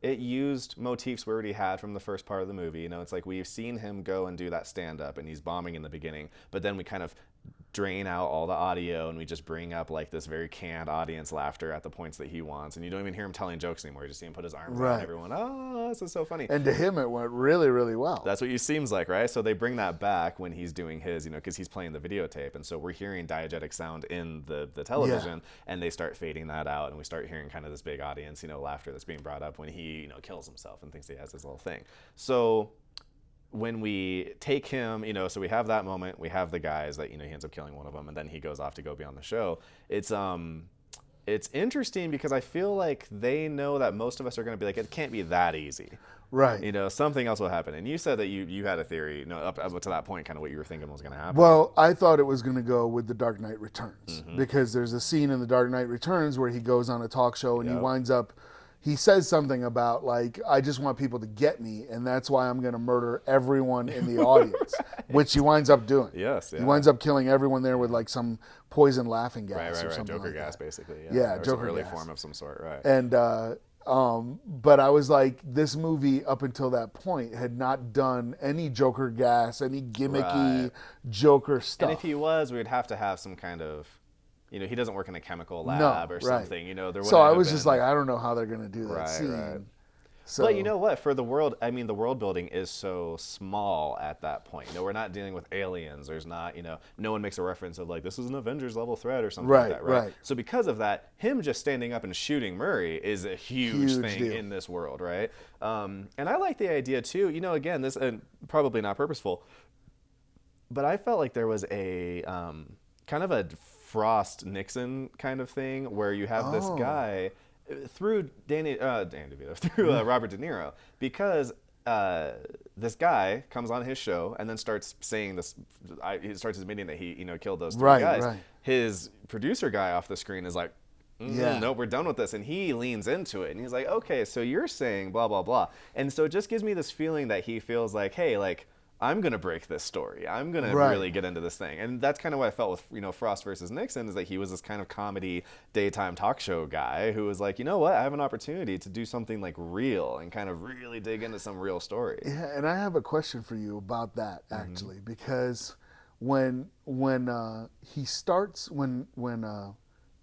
it used motifs we already had from the first part of the movie. It's like, we've seen him go and do that stand-up, and he's bombing in the beginning, but then we kind of drain out all the audio, and we just bring up like this very canned audience laughter at the points that he wants, and you don't even hear him telling jokes anymore. You just see him put his arms around everyone. Oh, this is so funny. And to him, it went really, really well. That's what it seems like, right? So they bring that back when he's doing his, because he's playing the videotape, and so we're hearing diegetic sound in the television, and they start fading that out, and we start hearing kind of this big audience, laughter that's being brought up when he, kills himself and thinks he has his little thing. So when we take him, so we have that moment, we have the guys that, he ends up killing one of them, and then he goes off to go be on the show. It's interesting because I feel like they know that most of us are going to be like, it can't be that easy. Right. Something else will happen. And you said that you had a theory, up to that point, kind of what you were thinking was going to happen. Well, I thought it was going to go with The Dark Knight Returns, because there's a scene in The Dark Knight Returns where he goes on a talk show and he winds up, he says something about like, I just want people to get me, and that's why I'm going to murder everyone in the audience, which he winds up doing. Yes. Yeah. He winds up killing everyone there with like some poison laughing gas or something Joker like gas, that. Basically. Yeah, or Joker early gas. form of some sort, right. And but I was like, this movie up until that point had not done any Joker gas, any gimmicky Joker stuff. And if he was, we'd have to have some kind of, he doesn't work in a chemical lab or something. So I was just like, I don't know how they're going to do that scene. Right. So, but you know what? For the world, the world building is so small at that point. We're not dealing with aliens. There's not, no one makes a reference of like, this is an Avengers level threat or something like that, right? So because of that, him just standing up and shooting Murray is a huge thing deal in this world, right? And I like the idea too. Again, this probably not purposeful, but I felt like there was a kind of a Frost Nixon kind of thing, where you have this guy through Danny DeVito, through Robert De Niro, because this guy comes on his show and then starts saying this. He starts admitting that he killed those three guys. Right. His producer guy off the screen is like, no, we're done with this. And he leans into it and he's like, okay, so you're saying blah, blah, blah. And so it just gives me this feeling that he feels like, hey, like, I'm going to break this story. I'm going to really get into this thing. And that's kind of what I felt with, Frost versus Nixon, is that he was this kind of comedy daytime talk show guy who was like, you know what, I have an opportunity to do something like real and kind of really dig into some real story. Yeah, and I have a question for you about that, actually, because when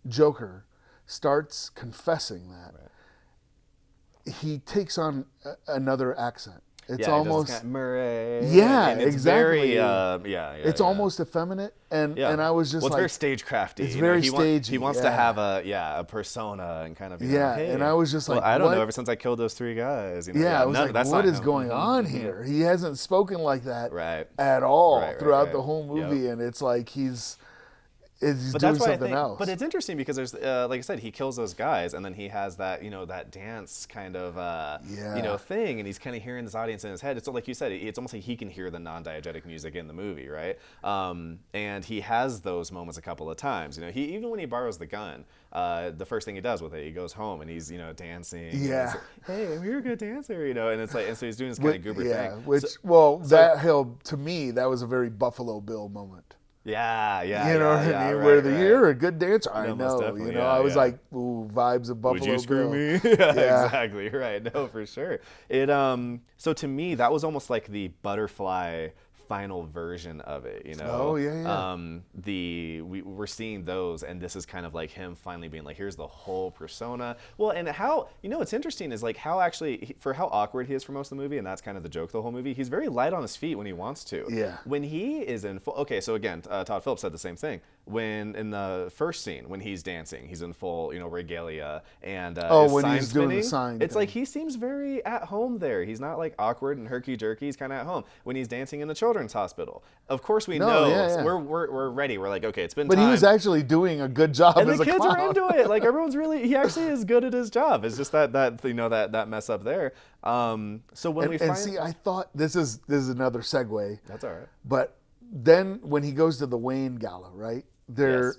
Joker starts confessing that, he takes on another accent. It's almost Murray. Yeah, and it's exactly. Very, it's almost effeminate, and I was just it's like, very stagecrafty. It's very stagey. He wants to have a persona and kind of hey, and I was just like, I don't know. Ever since I killed those three guys, I was like, what is going on here? He hasn't spoken like that at all throughout the whole movie, and it's like he's doing something else. But it's interesting because there's, like I said, he kills those guys, and then he has that, that dance kind of, thing, and he's kind of hearing this audience in his head. It's like you said, it's almost like he can hear the non-diegetic music in the movie, right? And he has those moments a couple of times. Even when he borrows the gun, the first thing he does with it, he goes home and he's, dancing. Yeah. Like, hey, you're a good dancer, and it's like, and so he's doing this kind of goober thing. To me, that was a very Buffalo Bill moment. Yeah. You know what I mean? You're a good dancer. I know. I was like, ooh, vibes of Buffalo Bill. Would you screw me? Exactly. Right. No, for sure. It so to me, that was almost like the butterfly final version of it, Oh yeah. We're seeing those, and this is kind of like him finally being like, here's the whole persona. Well, and how what's interesting is like how actually for how awkward he is for most of the movie, and that's kind of the joke the whole movie. He's very light on his feet when he wants to. Yeah. When he is in full. Okay, so again, Todd Phillips said the same thing. When in the first scene when he's dancing, he's in full regalia and when he's doing the sign. It's like he seems very at home there. He's not like awkward and herky jerky. He's kind of at home. When he's dancing in the children's hospital, of course we know. Yeah. We're ready. We're like, okay, it's been. But time. he was actually doing a good job and as a clown. And the kids are into it. Like everyone's really. He actually is good at his job. It's just that mess up there. So when I thought this is another segue. That's all right. But then when he goes to the Wayne Gala, right? They're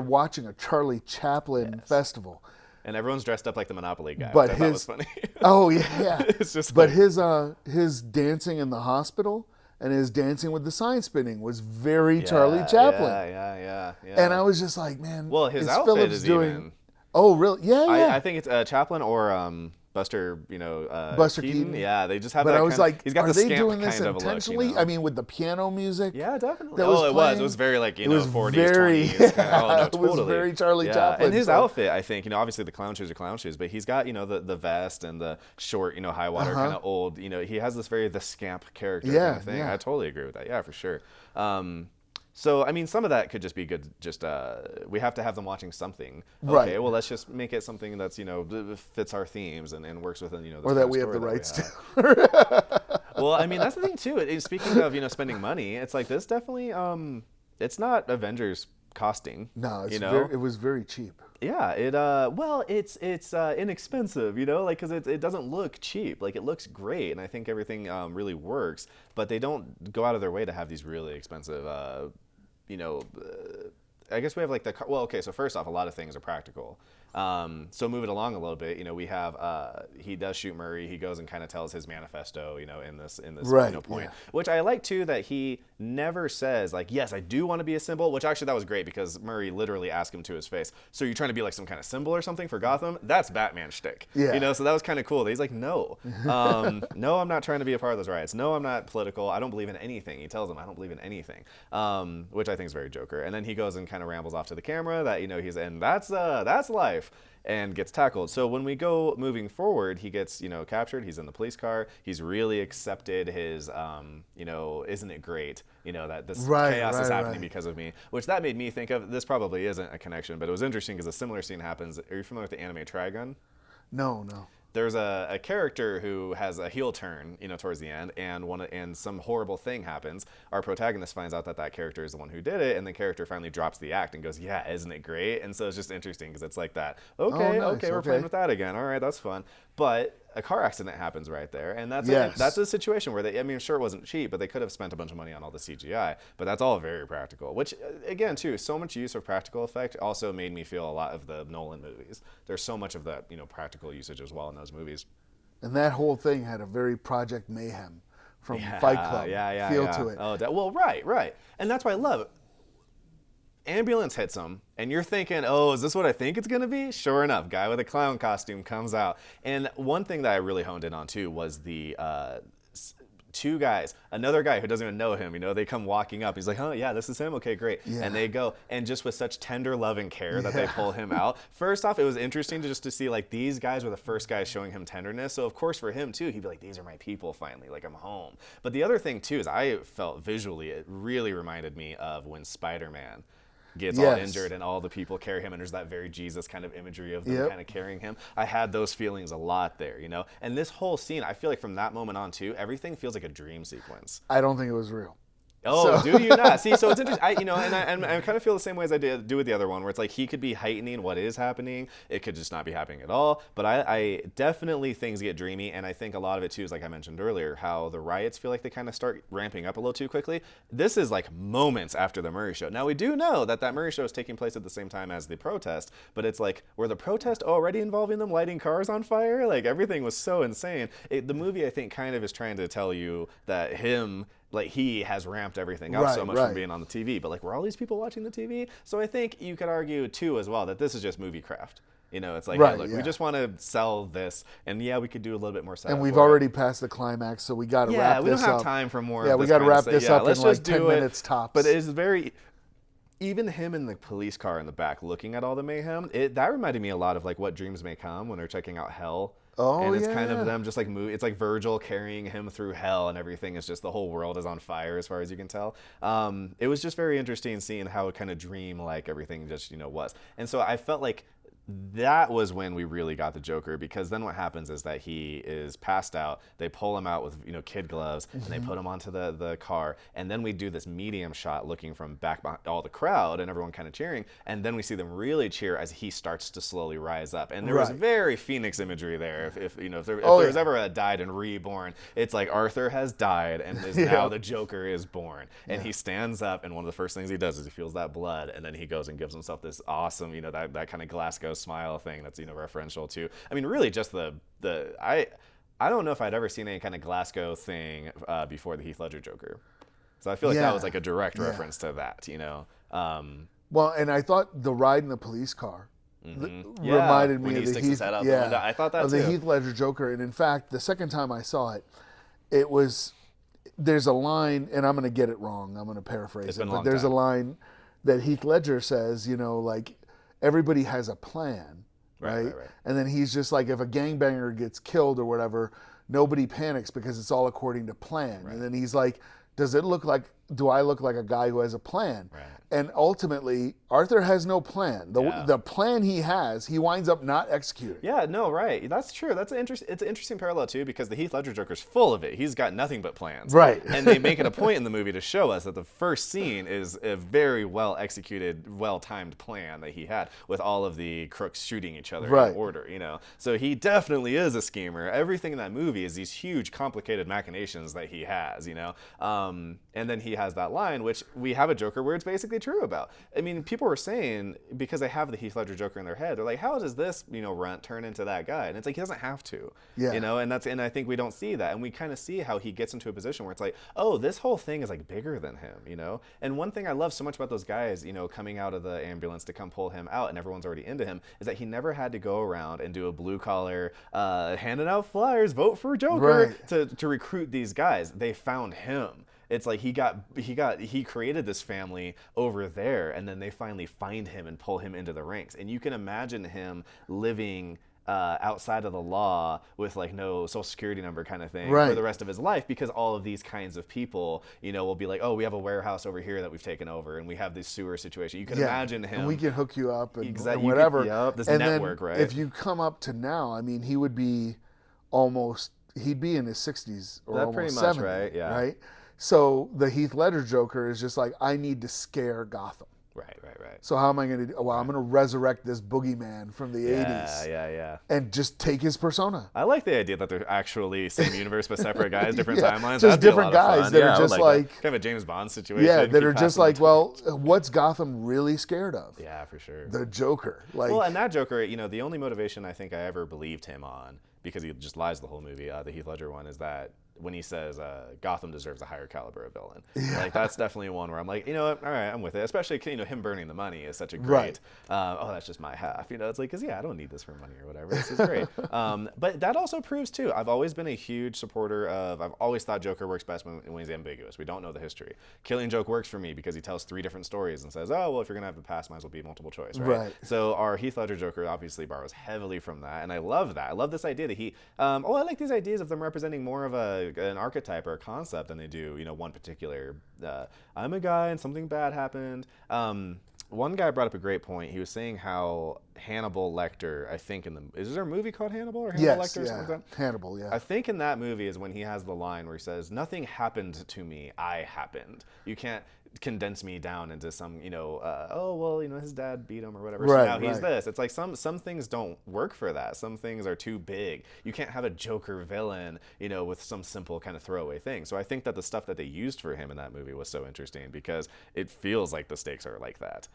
watching a Charlie Chaplin festival. And everyone's dressed up like the Monopoly guy, but which I thought was funny. Oh, yeah. It's just but his dancing in the hospital and his dancing with the sign spinning was very Charlie Chaplin. Yeah. And I was just like, man, well, his outfit Phillips is doing... even... Oh, really? Yeah. I think it's Chaplin or... Buster Keaton. Yeah, they just have but that. I was like, he's got are the they doing this kind intentionally? Of look, I mean, with the piano music. Yeah, definitely. It was very like 40s, 20s. It was very Charlie Chaplin. And his outfit, I think, obviously the clown shoes are clown shoes, but he's got the vest and the short, high water kind of old. He has this very the scamp character kind of thing. I totally agree with that. Yeah, for sure. So, I mean, some of that could just be good. Just we have to have them watching something. Okay, right. Well, let's just make it something that's fits our themes and works within this or that we have the rights to. Well, I mean, that's the thing too. Speaking of spending money, it's like this definitely. It's not Avengers costing. No, it was very cheap. Yeah, it's inexpensive, because it doesn't look cheap. Like it looks great, and I think everything really works. But they don't go out of their way to have these really expensive. I guess we have so first off, a lot of things are practical. So move it along a little bit. We have he does shoot Murray. He goes and kind of tells his manifesto, in this point, which I like too, that he never says like, yes, I do want to be a symbol, which actually that was great because Murray literally asked him to his face, so you're trying to be like some kind of symbol or something for Gotham? That's Batman shtick. Yeah. So that was kind of cool. He's like, no, no, I'm not trying to be a part of those riots. No, I'm not political. I don't believe in anything. He tells him I don't believe in anything, which I think is very Joker. And then he goes and kind of rambles off to the camera that he's and that's life. And gets tackled. So when we go moving forward, he gets, captured. He's in the police car. He's really accepted his, isn't it great, that this chaos is happening because of me, which that made me think of, this probably isn't a connection, but it was interesting because a similar scene happens. Are you familiar with the anime Trigun? No. there's a character who has a heel turn, towards the end, and some horrible thing happens. Our protagonist finds out that character is the one who did it, and the character finally drops the act and goes, "Yeah, isn't it great?" And so it's just interesting because it's like that. Okay, nice, okay, we're playing with that again. All right, that's fun. But a car accident happens right there, and that's a situation where sure, it wasn't cheap, but they could have spent a bunch of money on all the CGI. But that's all very practical, which again, too, so much use of practical effect also made me feel a lot of the Nolan movies. There's so much of that, practical usage as well in those movies. And that whole thing had a very Project Mayhem from Fight Club feel to it. Oh, well, right. And that's why I love it. Ambulance hits him, and you're thinking, oh, is this what I think it's going to be? Sure enough, guy with a clown costume comes out. And one thing that I really honed in on, too, was the two guys, another guy who doesn't even know him, they come walking up. He's like, oh, yeah, this is him? Okay, great. Yeah. And they go, and just with such tender love and care that they pull him out. First off, it was interesting to see, like, these guys were the first guys showing him tenderness. So, of course, for him, too, he'd be like, these are my people, finally. Like, I'm home. But the other thing, too, is I felt visually, it really reminded me of when Spider-Man gets all injured and all the people carry him, and there's that very Jesus kind of imagery of them kind of carrying him. I had those feelings a lot there, And this whole scene, I feel like from that moment on too, everything feels like a dream sequence. I don't think it was real. Oh, do you not? See, so it's interesting. I kind of feel the same way as I do with the other one, where it's like he could be heightening what is happening. It could just not be happening at all. But I definitely, things get dreamy, and I think a lot of it too is, like I mentioned earlier, how the riots feel like they kind of start ramping up a little too quickly. This is like moments after the Murray show. Now, we do know that Murray show is taking place at the same time as the protest, but it's like, were the protest already involving them lighting cars on fire? Like, everything was so insane. The movie, I think, kind of is trying to tell you that he has ramped everything up so much from being on the TV. But, were all these people watching the TV? So I think you could argue, too, as well, that this is just movie craft. It's like, hey, look, we just want to sell this. And, we could do a little bit more setup. And we've already passed the climax, so we got to wrap this up. Yeah, we don't have time for more of this. Yeah, we got to wrap this up in like 10 minutes tops. But it is very... Even him in the police car in the back looking at all the mayhem, that reminded me a lot of, like, What Dreams May Come when they're checking out hell. Oh, and it's kind of them just like it's like Virgil carrying him through hell, and everything is just, the whole world is on fire as far as you can tell. It was just very interesting seeing how kind of dream-like everything just, was. And so I felt like that was when we really got the Joker, because then what happens is that he is passed out. They pull him out with kid gloves, and they put him onto the car, and then we do this medium shot looking from back behind all the crowd and everyone kind of cheering, and then we see them really cheer as he starts to slowly rise up. And there was very Phoenix imagery there. If there was ever a died and reborn, it's like Arthur has died and is now the Joker is born, and he stands up, and one of the first things he does is he feels that blood, and then he goes and gives himself this awesome that kind of Glasgow smile thing that's referential to, I mean, really just I don't know if I'd ever seen any kind of Glasgow thing before the Heath Ledger Joker, so I feel like that was like a direct reference to that. Well, and I thought the ride in the police car reminded me of the Heath. I thought that of the Heath Ledger Joker, and in fact, the second time I saw it, there's a line, and I'm going to get it wrong. I'm going to paraphrase it, but there's a line that Heath Ledger says, like, everybody has a plan, right? And then he's just like, if a gangbanger gets killed or whatever, nobody panics because it's all according to plan. And then he's like, do I look like a guy who has a plan? And ultimately, Arthur has no plan. The plan he has, he winds up not executing. Yeah, no, right. That's true. It's an interesting parallel, too, because the Heath Ledger Joker's full of it. He's got nothing but plans. Right. And they make it a point in the movie to show us that the first scene is a very well-executed, well-timed plan that he had with all of the crooks shooting each other in order, So he definitely is a schemer. Everything in that movie is these huge, complicated machinations that he has, And then he has that line, which we have a Joker where it's basically true about. I mean, people were saying, because they have the Heath Ledger Joker in their head, they're like, how does this, runt turn into that guy? And it's like, he doesn't have to, and I think we don't see that. And we kind of see how he gets into a position where it's like, oh, this whole thing is like bigger than him, And one thing I love so much about those guys, coming out of the ambulance to come pull him out, and everyone's already into him, is that he never had to go around and do a blue collar, handing out flyers, vote for Joker, to recruit these guys. They found him. It's like he created this family over there, and then they finally find him and pull him into the ranks. And you can imagine him living outside of the law with like no social security number kind of thing Right. for the rest of his life, because all of these kinds of people, will be like, oh, we have a warehouse over here that we've taken over, and we have this sewer situation. You can imagine him. And we can hook you up and, Exactly. and whatever. This and network, then right? if you come up to now, I mean, he'd be in his 60s or That almost pretty much, 70, right? Yeah. Right? So the Heath Ledger Joker is just like, I need to scare Gotham. Right. So how am I going to do? Well, I'm going to resurrect this boogeyman from the 80s. Yeah. And just take his persona. I like the idea that they're actually same universe but separate guys, different timelines. Just That'd be a different lot of guys fun. that Yeah, are just like kind of a James Bond situation. Yeah, that Keep are just passing like, the well, what's Gotham really scared of? Yeah, for sure. The Joker. Like, Well, and that Joker, the only motivation I think I ever believed him on, because he just lies the whole movie, the Heath Ledger one, is that when he says Gotham deserves a higher caliber of villain. Yeah. Like, that's definitely one where I'm like, you know what, all right, I'm with it. Especially, him burning the money is such a great, oh, that's just my half. It's like, because, I don't need this for money or whatever. This is great. But that also proves, too, I've always been a huge supporter of, I've always thought Joker works best when he's ambiguous. We don't know the history. Killing Joke works for me because he tells 3 different stories and says, oh, well, if you're going to have the past, might as well be multiple choice, right? So our Heath Ledger Joker obviously borrows heavily from that, and I love that. I love this idea that he, I like these ideas of them representing more of an archetype or a concept than they do, one particular, I'm a guy and something bad happened. One guy brought up a great point. He was saying how Hannibal Lecter, I think is there a movie called Hannibal or Hannibal Lecter or something like that? Hannibal, yeah. I think in that movie is when he has the line where he says, nothing happened to me, I happened. You can't condense me down into some, his dad beat him or whatever, so now he's this. It's like some things don't work for that. Some things are too big. You can't have a Joker villain, with some simple kind of throwaway thing. So I think that the stuff that they used for him in that movie was so interesting because it feels like the stakes are like that.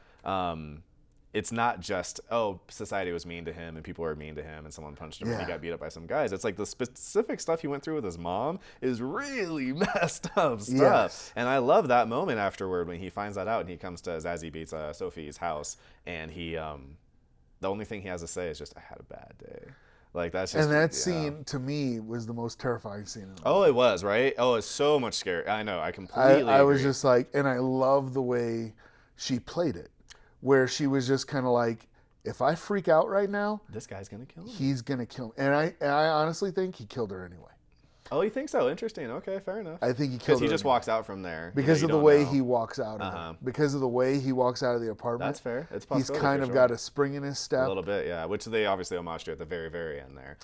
It's not just, society was mean to him and people were mean to him and someone punched him and he got beat up by some guys. It's like the specific stuff he went through with his mom is really messed up stuff. Yes. And I love that moment afterward when he finds that out and he comes to Zazie Beetz Sophie's house and he, the only thing he has to say is just, I had a bad day. Like that's just, and that scene to me was the most terrifying scene in the movie. Oh, it was, right? Oh, it's so much scary. I know, I completely I was agree. just like, and I love the way she played it. Where she was just kind of like, if I freak out right now, this guy's gonna kill him. He's gonna kill him, and I honestly think he killed her anyway. Oh, you think so? Interesting. Okay, fair enough. I think he killed her. Because he just walks out from there because of the way he walks out of it. Because of the way he walks out of the apartment. That's fair. It's possible. He's kind of got a spring in his step. A little bit, yeah. Which they obviously homage to at the very, very end there.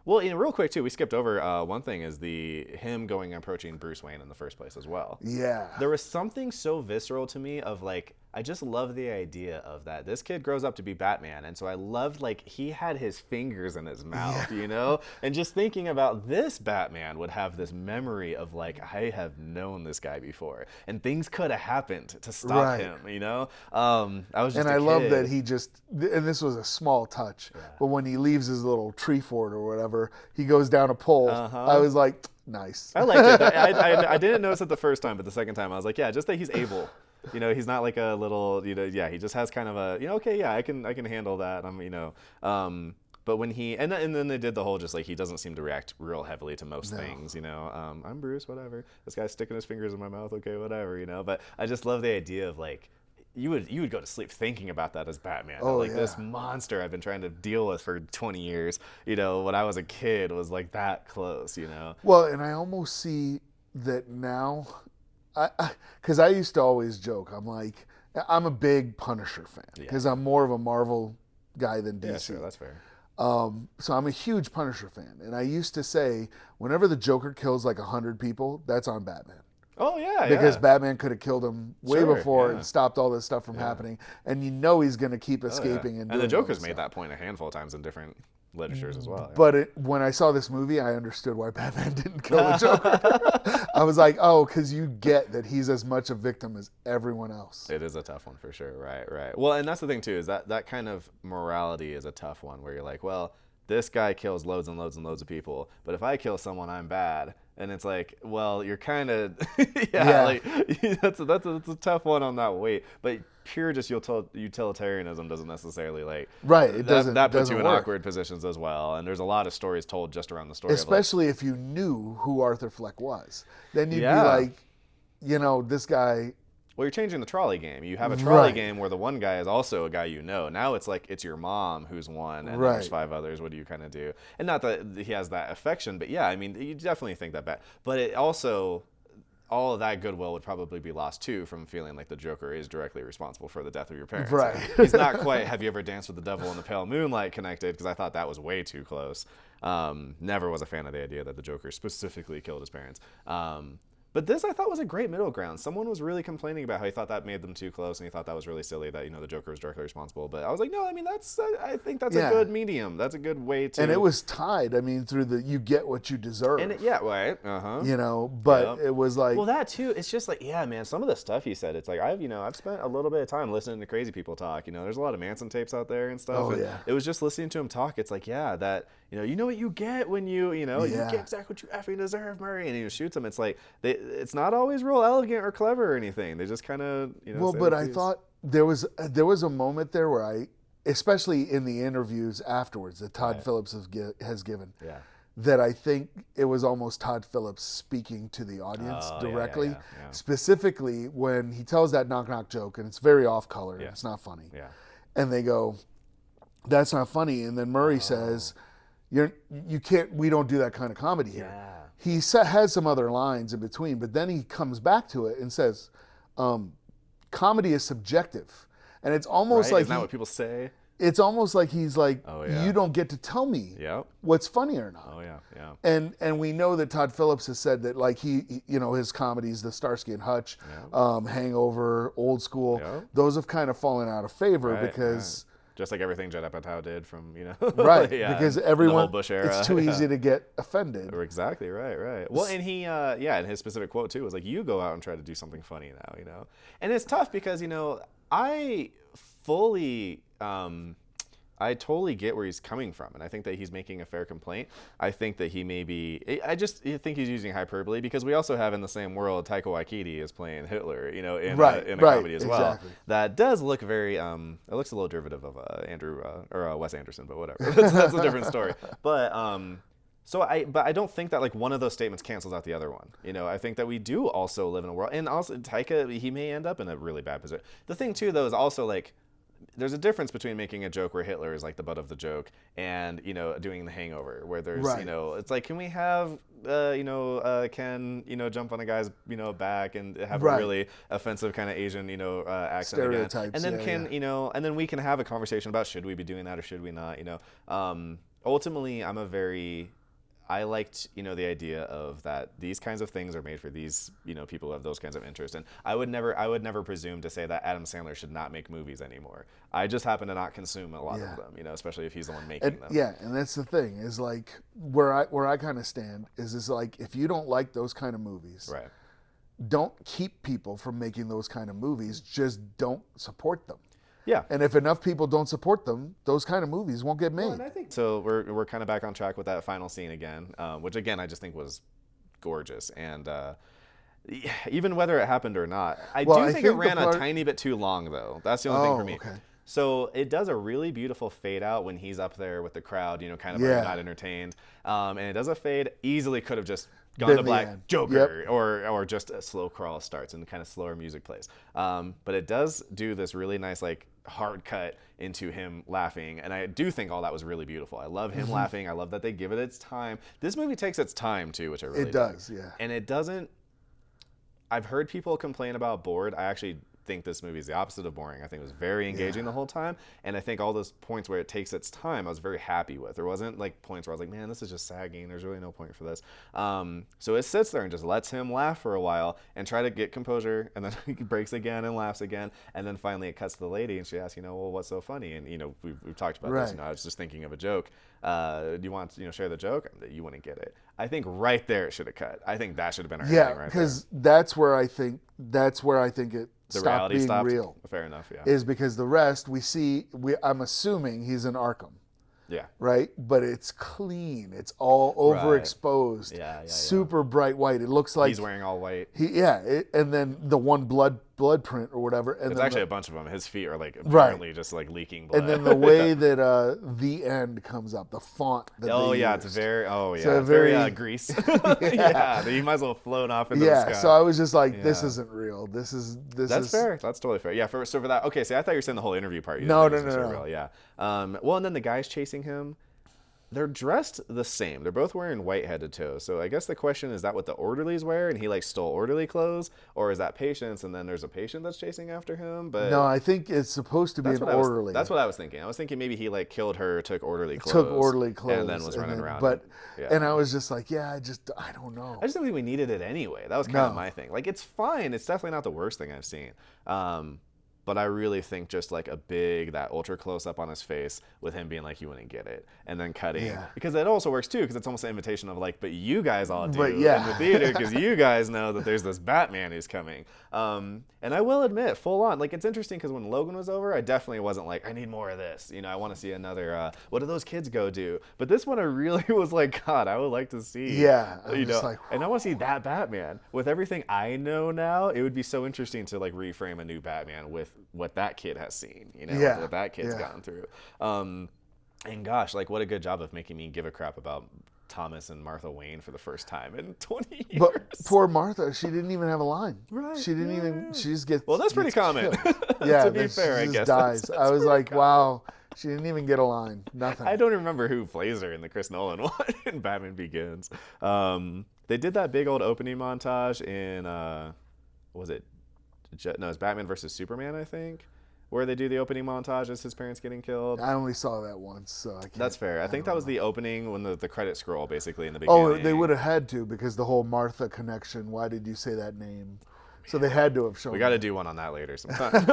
Well, real quick too, we skipped over one thing is him approaching Bruce Wayne in the first place as well. Yeah. There was something so visceral to me of like, I just love the idea of that. This kid grows up to be Batman, and so I loved like he had his fingers in his mouth, and just thinking about this Batman would have this memory of like, I have known this guy before, and things could have happened to stop him, I was just I love that he just, and this was a small touch, but when he leaves his little tree fort or whatever, he goes down a pole. I was like, nice. I liked it. I didn't notice it the first time, but the second time I was like, yeah, just that he's able. He's not like a little, he just has kind of a, okay, yeah, I can handle that. But when and then they did the whole just like, he doesn't seem to react real heavily to most things, I'm Bruce, whatever. This guy's sticking his fingers in my mouth, okay, whatever, But I just love the idea of like, you would go to sleep thinking about that as Batman. This monster I've been trying to deal with for 20 years, when I was a kid was like that close, Well, and I almost see that now, because I used to always joke, I'm like, I'm a big Punisher fan because I'm more of a Marvel guy than DC. Yeah, sure, that's fair. So I'm a huge Punisher fan, and I used to say whenever the Joker kills like 100 people, that's on Batman. Oh yeah, because Batman could have killed him way before and stopped all this stuff from happening, and he's going to keep escaping. And the Joker's made that point a handful of times in different literatures as well. But when I saw this movie, I understood why Batman didn't kill the Joker. I was like, because you get that he's as much a victim as everyone else. It is a tough one for sure, right. Well, and that's the thing too, is that kind of morality is a tough one where you're like, well, this guy kills loads and loads and loads of people, but if I kill someone, I'm bad. And it's like, well, you're kind of, like that's a tough one on that weight. But pure just utilitarianism doesn't necessarily like it doesn't that puts you in work. awkward positions as well. And there's a lot of stories told just around the story. Especially if you knew who Arthur Fleck was, then you'd be like, this guy. Well, you're changing the trolley game. You have a trolley Right. game where the one guy is also a guy you know. Now it's like it's your mom who's one, and Right. there's 5 others. What do you kind of do? And not that he has that affection, but yeah, I mean, you definitely think that back. But it also, all of that goodwill would probably be lost too from feeling like the Joker is directly responsible for the death of your parents. Right. He's not quite "Have you ever danced with the devil in the pale moonlight" connected, because I thought that was way too close. Never was a fan of the idea that the Joker specifically killed his parents. But this I thought was a great middle ground. Someone was really complaining about how he thought that made them too close, and he thought that was really silly that, the Joker was directly responsible. But I was like, no, I mean, I think that's a good medium. That's a good way to. And it was tied. I mean, through you get what you deserve. And yeah, right. But it was like. Well, that too. It's just like, yeah, man. Some of the stuff he said, it's like I've spent a little bit of time listening to crazy people talk. There's a lot of Manson tapes out there and stuff. Oh, and yeah. It was just listening to him talk. It's like, yeah, that. You know what you get when you get exactly what you effing deserve, Murray, and he shoots him. It's like it's not always real elegant or clever or anything. They just kind of Well, but I thought there was a moment there where especially in the interviews afterwards that Todd Phillips has given, that I think it was almost Todd Phillips speaking to the audience directly, yeah. Specifically when he tells that knock knock joke, and it's very off color, and it's not funny, and they go, "That's not funny," and then Murray says. You can't. We don't do that kind of comedy here. He has some other lines in between, but then he comes back to it and says, "Comedy is subjective," and it's almost like isn't that what people say? It's almost like he's like, "You don't get to tell me what's funny or not." Oh yeah. And we know that Todd Phillips has said that like his comedies, the Starsky and Hutch, Hangover, Old School, those have kind of fallen out of favor because. Just like everything Judd Apatow did from, Right, because everyone, the whole Bush era. It's too easy to get offended. Exactly, right. Well, and he, and his specific quote too was like, you go out and try to do something funny now, And it's tough because, I totally get where he's coming from, and I think that he's making a fair complaint. I think that he may be. I think he's using hyperbole because we also have in the same world Taika Waititi is playing Hitler, in a comedy as well. That does look very. It looks a little derivative of Andrew or Wes Anderson, but whatever. That's a different story. But But I don't think that like one of those statements cancels out the other one. I think that we do also live in a world, and also Taika, he may end up in a really bad position. The thing too, though, is also like. There's a difference between making a joke where Hitler is like the butt of the joke and, doing The Hangover where there's, it's like, can we have, Ken, jump on a guy's, back and have a really offensive kind of Asian, accent stereotypes, again. And then and then we can have a conversation about should we be doing that or should we not, Ultimately, I liked, the idea of that these kinds of things are made for these, people who have those kinds of interests. And I would never presume to say that Adam Sandler should not make movies anymore. I just happen to not consume a lot of them, especially if he's the one making them. Yeah, and that's the thing is like where I kind of stand is like if you don't like those kind of movies, don't keep people from making those kind of movies. Just don't support them. Yeah. And if enough people don't support them, those kind of movies won't get made. Well, and I think so. We're kind of back on track with that final scene again, which again I just think was gorgeous. And even whether it happened or not, I do think it ran a tiny bit too long, though. That's the only thing for me. Okay. So it does a really beautiful fade out when he's up there with the crowd, kind of not entertained. And it does a fade. Easily could have just gone to black, Joker, or just a slow crawl starts and kind of slower music plays. But it does do this really nice like hard cut into him laughing, and I do think all that was really beautiful. I love him laughing. I love that they give it its time. This movie takes its time too, which I really does. And it doesn't. I've heard people complain about bored. I actually think this movie is the opposite of boring. I think it was very engaging the whole time, and I think all those points where it takes its time I was very happy with. There wasn't like points where I was like, man, this is just sagging, there's really no point for this. So it sits there and just lets him laugh for a while and try to get composure, and then he breaks again and laughs again, and then finally it cuts to the lady and she asks, well, what's so funny? And we've talked about this. I was just thinking of a joke. Do you want to share the joke? You wouldn't get it. I think right there it should have cut. I think that should have been our ending right there. Because that's where I think it stopped being real. Fair enough, yeah. Is because the rest I'm assuming he's in Arkham. Yeah. Right? But it's clean. It's all overexposed. Yeah. Super bright white. It looks like he's wearing all white. And then the one blood blood print or whatever. And it's then actually a bunch of them. His feet are like apparently just like leaking blood. And then the way that the end comes up, the font that they it's used. it's very Grease. Yeah, you might as well float off into the sky. So I was just like, this isn't real. That's fair. That's totally fair. Yeah, so for that, okay, see, I thought you were saying the whole interview part. No. Real, yeah. Well, and then the guys chasing him, they're dressed the same. They're both wearing white head to toe. So I guess the question is that what the orderlies wear, and he like stole orderly clothes, or is that patients, and then there's a patient that's chasing after him? But no, I think it's supposed to be an orderly. That's what I was thinking. I was thinking maybe he like killed her, took orderly clothes, and then was running around. But and I was just like, I don't know. I just don't think we needed it anyway. That was kind of my thing. Like, it's fine. It's definitely not the worst thing I've seen. But I really think just like that ultra close up on his face with him being like, you wouldn't get it. And then cutting. Because that also works too, because it's almost an invitation of like, but you guys all do in the theater because you guys know that there's this Batman who's coming. And I will admit, full on, like it's interesting because when Logan was over, I definitely wasn't like, I need more of this. I want to see another, what do those kids go do? But this one I really was like, God, I would like to see. Yeah. And I want to see that Batman. With everything I know now, it would be so interesting to like reframe a new Batman with what that kid has seen, what that kid's gone through. And gosh, like what a good job of making me give a crap about Thomas and Martha Wayne for the first time in 20 years. But poor Martha, she didn't even have a line. Right. She didn't even, she just gets. Well, that's pretty common. Yeah, to be fair, I guess. Dies. I was like, common. Wow, she didn't even get a line. Nothing. I don't remember who plays her in the Chris Nolan one in Batman Begins. They did that big old opening montage in, it's Batman versus Superman, I think, where they do the opening montage as his parents getting killed. I only saw that once, so I can't. That's fair. I think that was the opening when the credit scroll basically in the beginning. Oh, they would have had to because the whole Martha connection. Why did you say that name? So they had to have shown. We got to do one on that later sometime.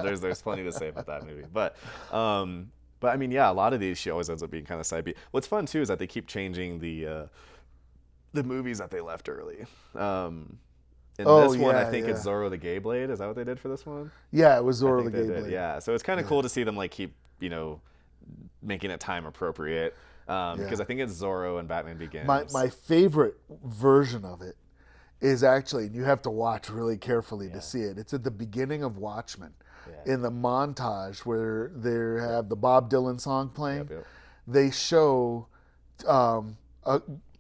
There's plenty to say about that movie, but I mean, yeah, a lot of these she always ends up being kind of side B. What's fun too is that they keep changing the movies that they left early. In this one, I think it's Zorro the Gay Blade. Is that what they did for this one? Yeah, it was Zorro the Gay Blade. Yeah, so it's kind of cool to see them like keep, making it time appropriate. Because I think it's Zorro and Batman Begins. My favorite version of it is actually, and you have to watch really carefully to see it. It's at the beginning of Watchmen, in the montage where they have the Bob Dylan song playing. Yep. They show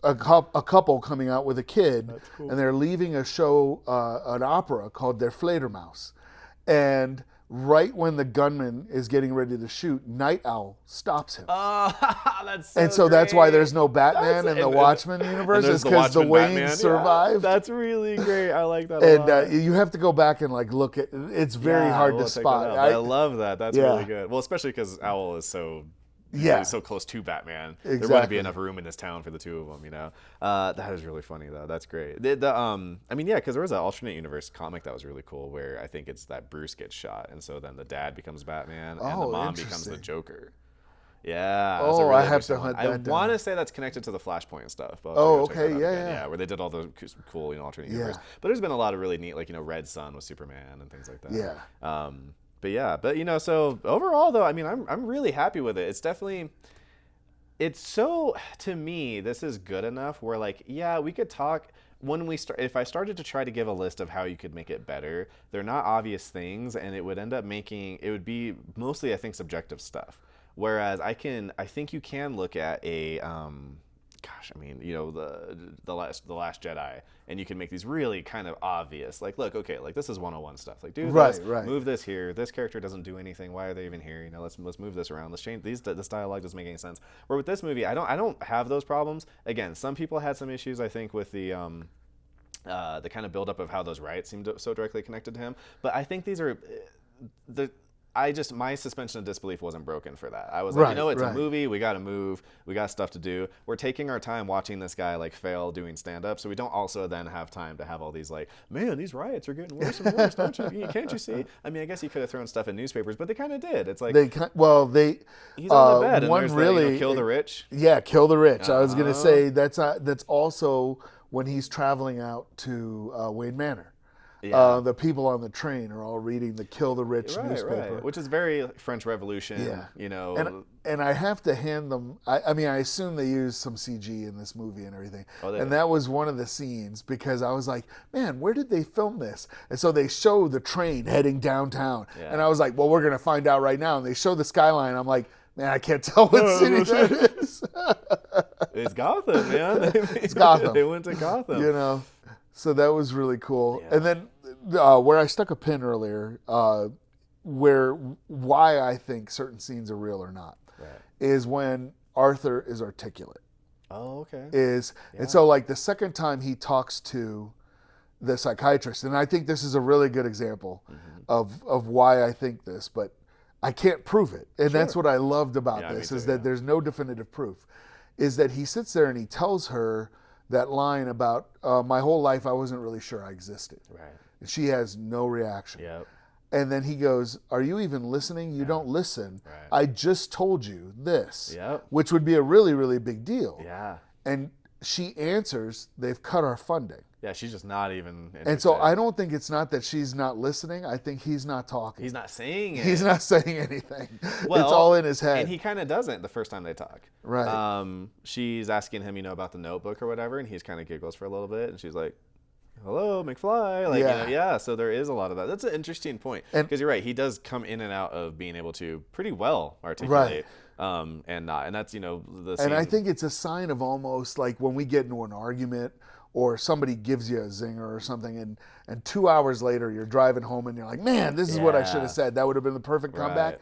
a couple coming out with a kid, cool. And they're leaving a show, an opera called Der Fledermaus. And right when the gunman is getting ready to shoot, Night Owl stops him. Oh, that's so And so great. That's why there's no Batman in the Watchmen universe, is because the Waynes survived. Yeah, that's really great. I like that a lot. And you have to go back and like look at it. It's very hard to spot. I love that. That's really good. Well, especially because Owl is so... he's so close to Batman. Exactly. There wouldn't be enough room in this town for the two of them, That is really funny, though. That's great. Because there was an alternate universe comic that was really cool where I think it's that Bruce gets shot, and so then the dad becomes Batman, and the mom becomes the Joker. Yeah. I have to hunt that down. I want to say that's connected to the Flashpoint stuff. But yeah. Where they did all the cool, alternate universe. But there's been a lot of really neat, Red Sun with Superman and things like that. Yeah. So overall though, I mean, I'm really happy with it. To me, this is good enough where we could talk if I started to try to give a list of how you could make it better, they're not obvious things, and it would end up it would be mostly, I think, subjective stuff. Whereas I think you can look at a, the Last Jedi, and you can make these really kind of obvious, this is 101 stuff. Do this, move this here. This character doesn't do anything. Why are they even here? Let's move this around. Let's change this dialogue doesn't make any sense. Where with this movie, I don't have those problems. Again, some people had some issues, I think, with the kind of buildup of how those riots seemed so directly connected to him. But I think these are my suspension of disbelief wasn't broken for that. I was like, it's a movie. We got to move. We got stuff to do. We're taking our time watching this guy fail doing stand-up, so we don't also then have time to have all these man, these riots are getting worse and worse. Don't you? Can't you see? I mean, I guess you could have thrown stuff in newspapers, but they kind of did. It's he's on the bed, and one there's kill the rich. Yeah, kill the rich. I was gonna say that's also when he's traveling out to Wayne Manor. Yeah. The people on the train are all reading the "Kill the Rich" newspaper, which is very French Revolution. Yeah. You know, and I have to hand them. I mean, I assume they used some CG in this movie and everything. And that was one of the scenes because I was like, man, where did they film this? And so they show the train heading downtown, and I was like, well, we're gonna find out right now. And they show the skyline. I'm like, man, I can't tell what city that is. It's Gotham, man. It's Gotham. They went to Gotham. You know, so that was really cool. Yeah. And then where I stuck a pin earlier, why I think certain scenes are real or not, is when Arthur is articulate. Oh, okay. And so like the second time he talks to the psychiatrist, and I think this is a really good example of why I think this, but I can't prove it. And that's what I loved about this, is that there's no definitive proof, is that he sits there and he tells her that line about my whole life I wasn't really sure I existed. Right. And she has no reaction. Yep. And then he goes, are you even listening? You don't listen. Right. I just told you this, Yep. which would be a really, really big deal. Yeah. And she answers, they've cut our funding. Yeah, she's just not even interested. And so I don't think it's not that she's not listening. I think he's not talking. He's not saying it. He's not saying anything. Well, it's all in his head. And he kind of doesn't the first time they talk. Right. She's asking him, about the notebook or whatever, and he's kind of giggles for a little bit, and she's like, hello, McFly. Like, so there is a lot of that. That's an interesting point. Because you're right, he does come in and out of being able to pretty well articulate. And not. And that's, the scene. And I think it's a sign of almost like when we get into an argument or somebody gives you a zinger or something, and 2 hours later you're driving home and you're like, man, this is what I should have said. That would have been the perfect comeback.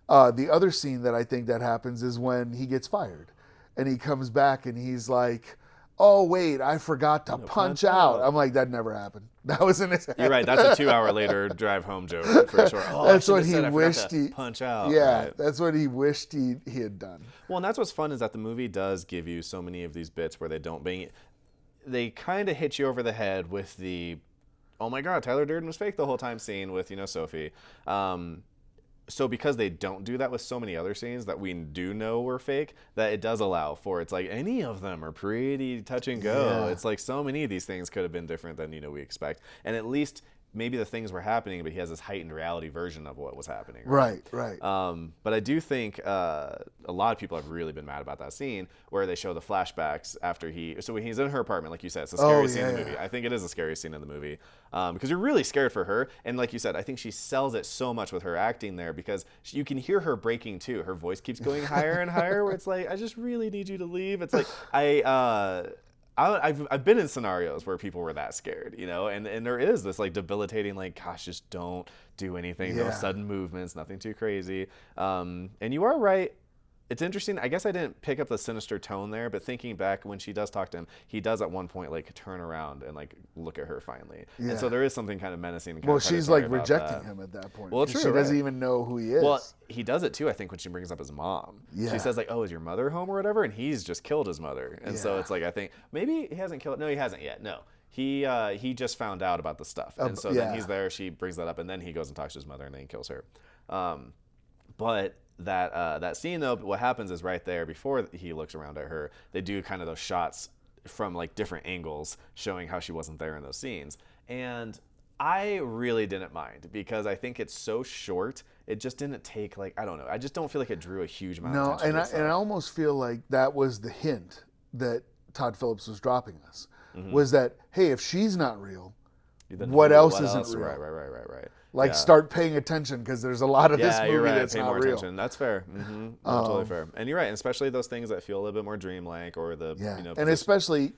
The other scene that I think that happens is when he gets fired and he comes back and he's like, oh, wait, I forgot to punch out. I'm like, that never happened. That was in his head. You're right. That's a 2 hour later drive home joke for sure. Oh, that's what he wished he punch out. Yeah, right. that's what he wished he had done. Well, and that's what's fun is that the movie does give you so many of these bits where they kind of hit you over the head with the, oh my God, Tyler Durden was fake the whole time scene with, Sophie. So because they don't do that with so many other scenes that we do know were fake, that it does allow for, it's like any of them are pretty touch and go. Yeah. It's like so many of these things could have been different than, we expect. And at least maybe the things were happening, but he has this heightened reality version of what was happening. Right. But I do think a lot of people have really been mad about that scene where they show the flashbacks after so when he's in her apartment, like you said, it's the scariest scene in the movie. I think it is the scariest scene in the movie because you're really scared for her. And like you said, I think she sells it so much with her acting there because you can hear her breaking too. Her voice keeps going higher and higher where it's like, I just really need you to leave. It's like, I've been in scenarios where people were that scared, and there is this like debilitating, like, gosh, just don't do anything, no sudden movements, nothing too crazy. And you are right. It's interesting. I guess I didn't pick up the sinister tone there, but thinking back when she does talk to him, he does at one point like turn around and like look at her finally. Yeah. And so there is something kind of menacing. And well, she's like rejecting him at that point. Well, true, she doesn't even know who he is. Well, he does it too, I think, when she brings up his mom. Yeah. She says like, oh, is your mother home or whatever? And he's just killed his mother. And so it's like, I think maybe he hasn't killed. No, he hasn't yet. No. He just found out about the stuff. And so then he's there. She brings that up. And then he goes and talks to his mother and then he kills her. But that scene though, what happens is right there before he looks around at her, they do kind of those shots from like different angles showing how she wasn't there in those scenes. And I really didn't mind because I think it's so short. It just didn't take like, I don't know. I just don't feel like it drew a huge amount of attention. And I almost feel like that was the hint that Todd Phillips was dropping us, was that, hey, if she's not real, what else isn't real? Right. Like, start paying attention because there's a lot of this movie that's pay not more real. Attention. That's fair. Mm-hmm. Totally fair. And you're right, and especially those things that feel a little bit more dreamlike or the and especially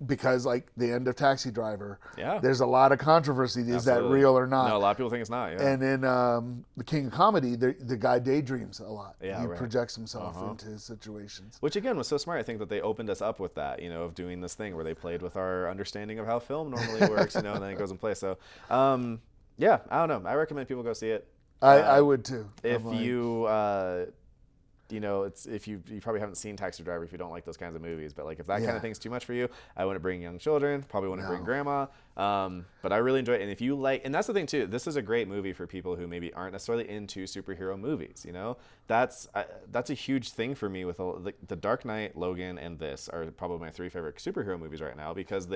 because like the end of Taxi Driver, there's a lot of controversy. Is that real or not? No, a lot of people think it's not. Yeah. And in The King of Comedy, the guy daydreams a lot. Yeah, he projects himself into situations. Which again was so smart. I think that they opened us up with that, of doing this thing where they played with our understanding of how film normally works, and then it goes in place. So. Yeah, I don't know. I recommend people go see it. I would too. If you, if you probably haven't seen Taxi Driver if you don't like those kinds of movies, but like if that kind of thing's too much for you, I wouldn't bring young children. Probably wouldn't bring grandma. But I really enjoy it. And if you like, and that's the thing too. This is a great movie for people who maybe aren't necessarily into superhero movies. That's a huge thing for me with the Dark Knight, Logan, and this are probably my three favorite superhero movies right now because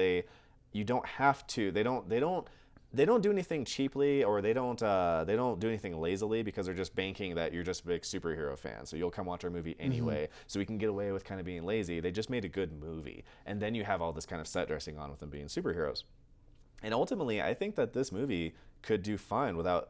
you don't have to. They don't they don't do anything cheaply, or they don't do anything lazily, because they're just banking that you're just a big superhero fan, so you'll come watch our movie anyway. So we can get away with kind of being lazy. They just made a good movie, and then you have all this kind of set dressing on with them being superheroes. And ultimately, I think that this movie could do fine without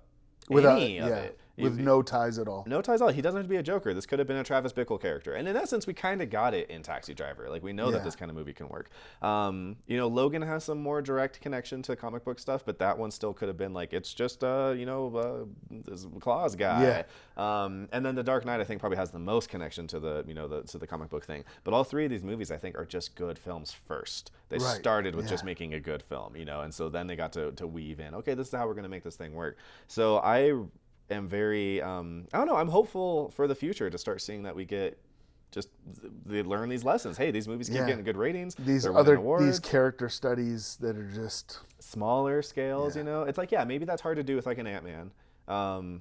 any of it. With no ties at all. No ties at all. He doesn't have to be a Joker. This could have been a Travis Bickle character. And in essence, we kind of got it in Taxi Driver. Like, we know that this kind of movie can work. Logan has some more direct connection to comic book stuff, but that one still could have been like, it's just, this Claus guy. And then The Dark Knight, I think, probably has the most connection to the comic book thing. But all three of these movies, I think, are just good films first. They started with just making a good film, and so then they got to weave in, okay, this is how we're going to make this thing work. So I am very, I don't know, I'm hopeful for the future to start seeing that we get they learn these lessons. Hey, these movies keep getting good ratings. These character studies that are just smaller scales, It's like, maybe that's hard to do with like an Ant-Man.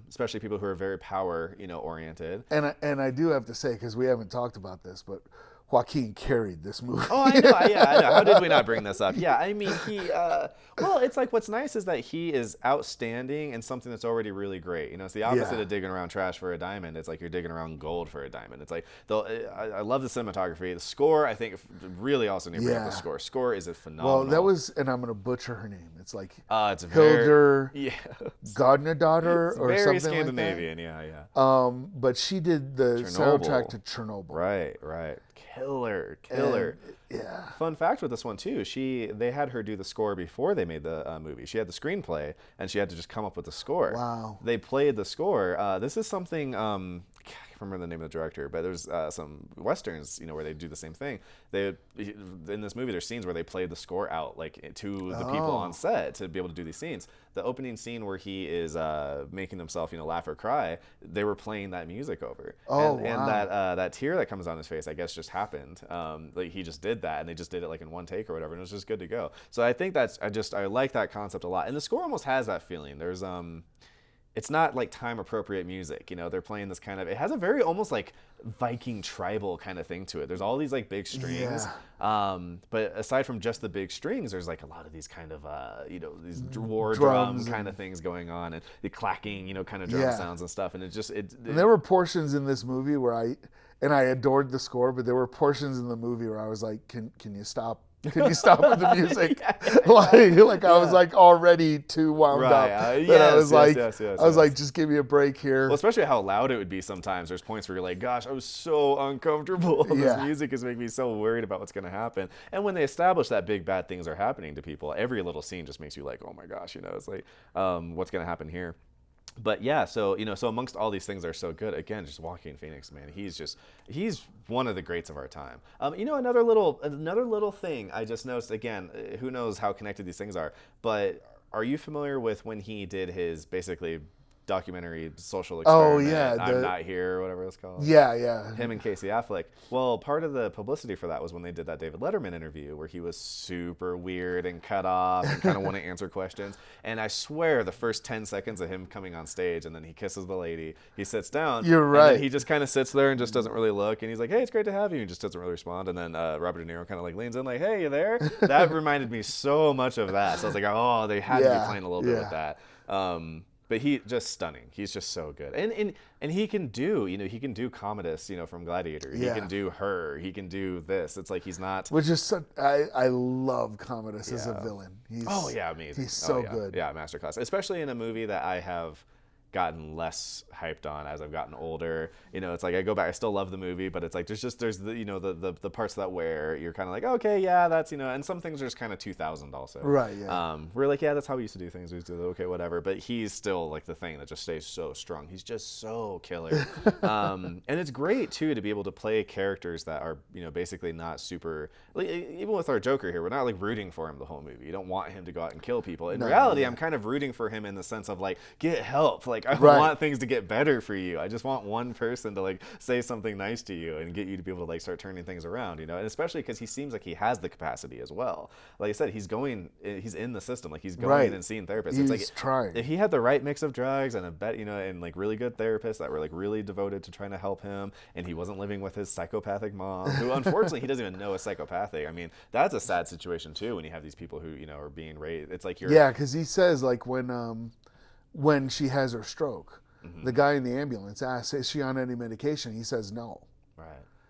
Especially people who are very power, oriented. And I do have to say, because we haven't talked about this, but Joaquin carried this movie. Oh, I know. I know. How did we not bring this up? Yeah, I mean, it's like, what's nice is that he is outstanding in something that's already really great. It's the opposite of digging around trash for a diamond. It's like you're digging around gold for a diamond. It's like, I love the cinematography. The score, I think, really also need to bring up the score. Score is a phenomenal. Well, that was, and I'm going to butcher her name. It's like it's Hildur Gardnadottir or very something Scandinavian, like that. But she did the soundtrack to Chernobyl. Right. Killer. Yeah. Fun fact with this one too, they had her do the score before they made the movie. She had the screenplay, and she had to just come up with the score. Wow. They played the score. This is something. I can't remember the name of the director, but there's some westerns, where they do the same thing. In this movie, there's scenes where they played the score out, like, to the people on set to be able to do these scenes. The opening scene where he is making himself, laugh or cry, they were playing that music over. And that tear that comes down his face, I guess, just happened. Like, he just did that, and they just did it like in one take or whatever, and it was just good to go. So I think I like that concept a lot, and the score almost has that feeling. There's it's not like time appropriate music, they're playing this kind of, it has a very almost like Viking tribal kind of thing to it. There's all these like big strings. But aside from just the big strings, there's like a lot of these kind of, these war drum kind of things going on, and the clacking, kind of drum sounds and stuff. And and there were portions in this movie where I adored the score, but there were portions in the movie where I was like, can you stop? Can you stop with the music? I was like already too wound up. I was like, just give me a break here. Well, especially how loud it would be sometimes. There's points where you're like, gosh, I was so uncomfortable. This music is making me so worried about what's going to happen. And when they establish that big bad things are happening to people, every little scene just makes you like, oh my gosh, it's like, what's going to happen here? But yeah, so amongst all these things that are so good, again, just Joaquin Phoenix, man, he's one of the greats of our time. Another little thing I just noticed, again, who knows how connected these things are, but are you familiar with when he did his basically documentary social experiment, I'm Not Here, or whatever it's called? Yeah. Him and Casey Affleck. Well, part of the publicity for that was when they did that David Letterman interview where he was super weird and cut off and kind of want to answer questions. And I swear the first 10 seconds of him coming on stage and then he kisses the lady, he sits down. You're right. And then he just kind of sits there and just doesn't really look. And he's like, hey, it's great to have you. And just doesn't really respond. And then Robert De Niro kind of like leans in like, hey, you there? That reminded me so much of that. So I was like, oh, they had to be playing a little bit with that. But he just stunning. He's just so good, and he can do, he can do Commodus, from Gladiator. He can do Her. He can do this. It's like he's not. Which is I love Commodus as a villain. Amazing. He's so good. Yeah, masterclass. Especially in a movie that I have gotten less hyped on as I've gotten older. It's like I go back, I still love the movie, but it's like there's the the parts that where you're kind of like, okay, yeah, that's, and some things are just kind of 2000 also. Right, yeah. We're like, yeah, that's how we used to do things. We used to do, okay, whatever. But he's still like the thing that just stays so strong. He's just so killer. And it's great too to be able to play characters that are, basically not super, like, even with our Joker here, we're not like rooting for him the whole movie. You don't want him to go out and kill people. In reality, I'm kind of rooting for him in the sense of like, get help. Like, Like, I want things to get better for you. I just want one person to like say something nice to you and get you to be able to like start turning things around, you know? And especially because he seems like he has the capacity as well. Like I said, he's in the system. Like, he's going and seeing therapists. He's it's like trying. If he had the right mix of drugs and and like really good therapists that were like really devoted to trying to help him, and he wasn't living with his psychopathic mom, who unfortunately he doesn't even know is psychopathic. I mean, that's a sad situation too when you have these people who, you know, are being raised. It's like because he says like when she has her stroke, the guy in the ambulance asks, is she on any medication? He says no.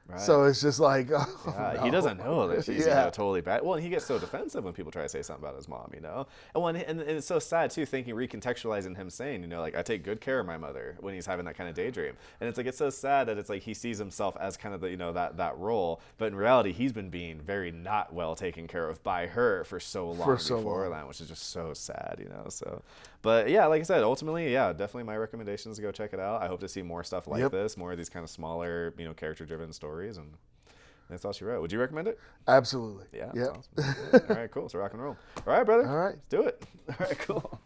Right. So it's just like, no. He doesn't know that she's totally bad. Well, and he gets so defensive when people try to say something about his mom, you know. And it's so sad too, recontextualizing him saying, you know, like, I take good care of my mother, when he's having that kind of daydream. And it's like, it's so sad that it's like he sees himself as kind of the, you know, that role, but in reality he's been being very not well taken care of by her for so long before that, which is just so sad, you know. So, but yeah, like I said, ultimately, definitely my recommendation is to go check it out. I hope to see more stuff like this, more of these kind of smaller, you know, character-driven stories. And that's all she wrote. Would you recommend it? Absolutely. Yeah. Awesome. All right, cool. So rock and roll. All right, brother. All right. Let's do it. All right, cool.